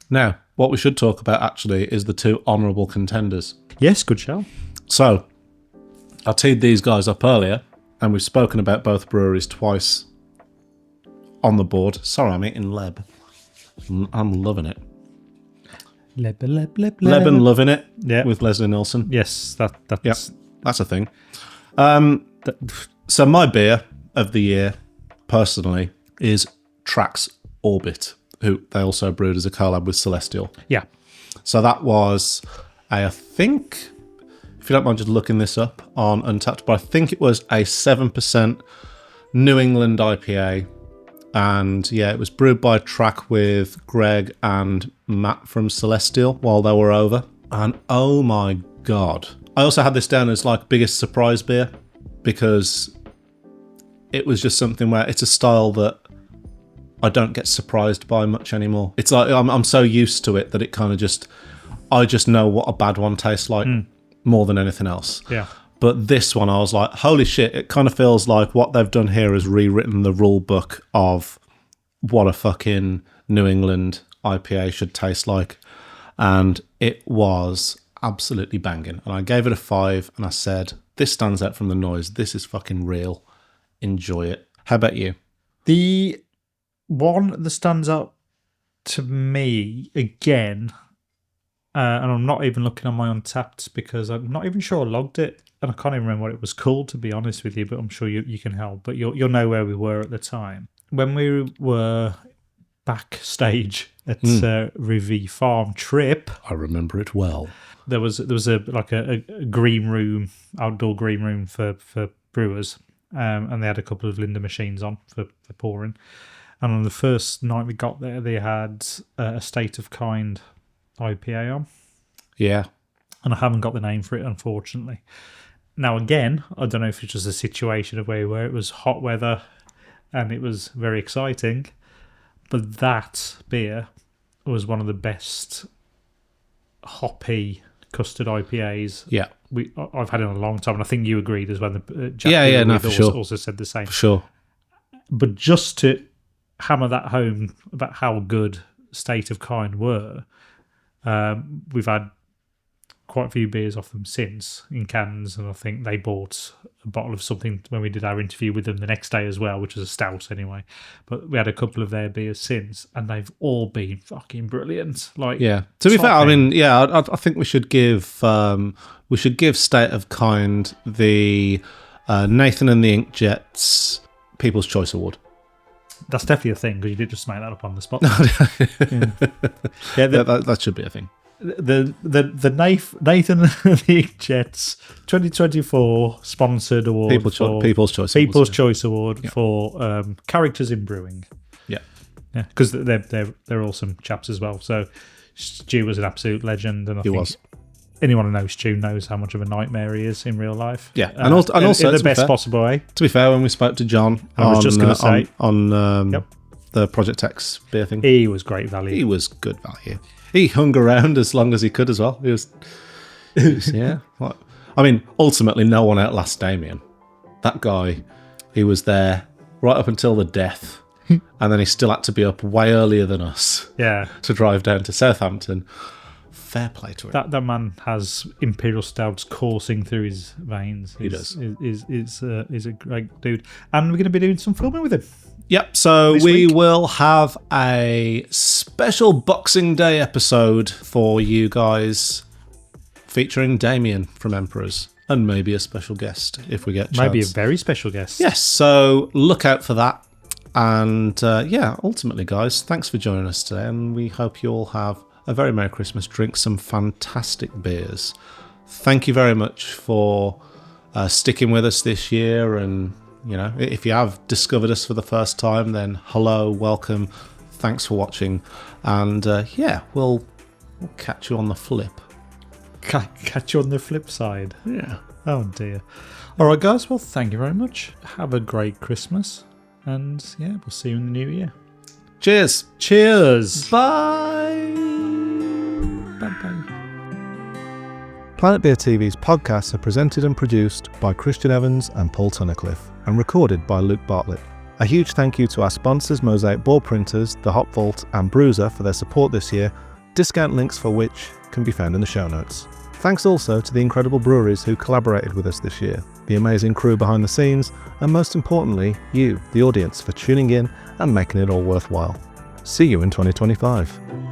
Now, what we should talk about actually is the 2 honourable contenders. Yes, good show. So, I teed these guys up earlier, and we've spoken about both breweries twice on the board. Sorry, I'm eating Leb. I'm loving it. Leb. Leben loving it. Yeah. With Leslie Nielsen. Yes, That's a thing. So my beer of the year, personally, is Trax Orbit, who they also brewed as a collab with Celestial. Yeah. So that was, I think, if you don't mind just looking this up on Untapped, but I think it was a 7% New England IPA. And yeah, it was brewed by Track with Greg and Matt from Celestial while they were over. And oh my God. I also had this down as like biggest surprise beer because it was just something where it's a style that I don't get surprised by much anymore. It's like I'm so used to it that it kind of I just know what a bad one tastes like more than anything else. Yeah. But this one, I was like, holy shit, it kind of feels like what they've done here is rewritten the rule book of what a fucking New England IPA should taste like. And it was absolutely banging. And I gave it a 5 and I said, this stands out from the noise. This is fucking real. Enjoy it. How about you? The one that stands out to me again, and I'm not even looking on my Untapped because I'm not even sure I logged it, and I can't even remember what it was called, to be honest with you, but I'm sure you can help. But you'll know where we were at the time. When we were backstage at Rivi Farm Trip, I remember it well. there was a green room, outdoor green room for brewers, and they had a couple of Linda machines on for pouring. And on the first night we got there, they had a State of Kind IPA on. Yeah. And I haven't got the name for it, unfortunately. Now, again, I don't know if it's just a situation of where it was hot weather and it was very exciting, but that beer was one of the best hoppy custard IPAs I've had in a long time, and I think you agreed as well. For sure. Also said the same. For sure. But just to hammer that home about how good State of Kind were. We've had quite a few beers off them since in cans, and I think they bought a bottle of something when we did our interview with them the next day as well, which was a stout anyway. But we had a couple of their beers since, and they've all been fucking brilliant. Like, yeah. To be fair, I mean, yeah, I think we should give State of Kind the Nathan and the Inkjets People's Choice Award. That's definitely a thing, because you did just make that up on the spot. Yeah, that should be a thing. The Nathan and the Inkjets 2024 sponsored award, People's Choice Award for characters in brewing. Yeah, because they're awesome chaps as well. So Stu was an absolute legend, and I think anyone who knows Stu knows how much of a nightmare he is in real life. Yeah, and also in the best possible way. To be fair, when we spoke to John, I was just going to say on the Project X beer thing, he was great value. He was good value. He hung around as long as he could as well. He was yeah. I mean, ultimately, no one outlasts Damien. That guy, he was there right up until the death, and then he still had to be up way earlier than us. Yeah, to drive down to Southampton. Fair play to him. That man has Imperial Stouts coursing through his veins. He does. He's a great dude, and we're going to be doing some filming with him. Yep, so we will have a special Boxing Day episode for you guys featuring Damien from Emperors and maybe a special guest if we get a chance. Maybe a very special guest. Yes, so look out for that. And ultimately, guys, thanks for joining us today, and we hope you all have a very Merry Christmas, drink some fantastic beers. Thank you very much for sticking with us this year, and if you have discovered us for the first time, then hello, welcome, thanks for watching, and we'll catch you on the flip. Catch you on the flip side. Yeah. Oh dear. All right, guys. Well, thank you very much. Have a great Christmas, and we'll see you in the new year. Cheers. Cheers. Bye. Bye. Planet Beer TV's podcasts are presented and produced by Christian Evans and Paul Tunnicliffe and recorded by Luke Bartlett. A huge thank you to our sponsors Mosaic Board Printers, The Hop Vault and Bruiser for their support this year, discount links for which can be found in the show notes. Thanks also to the incredible breweries who collaborated with us this year, the amazing crew behind the scenes, and most importantly, you, the audience, for tuning in and making it all worthwhile. See you in 2025.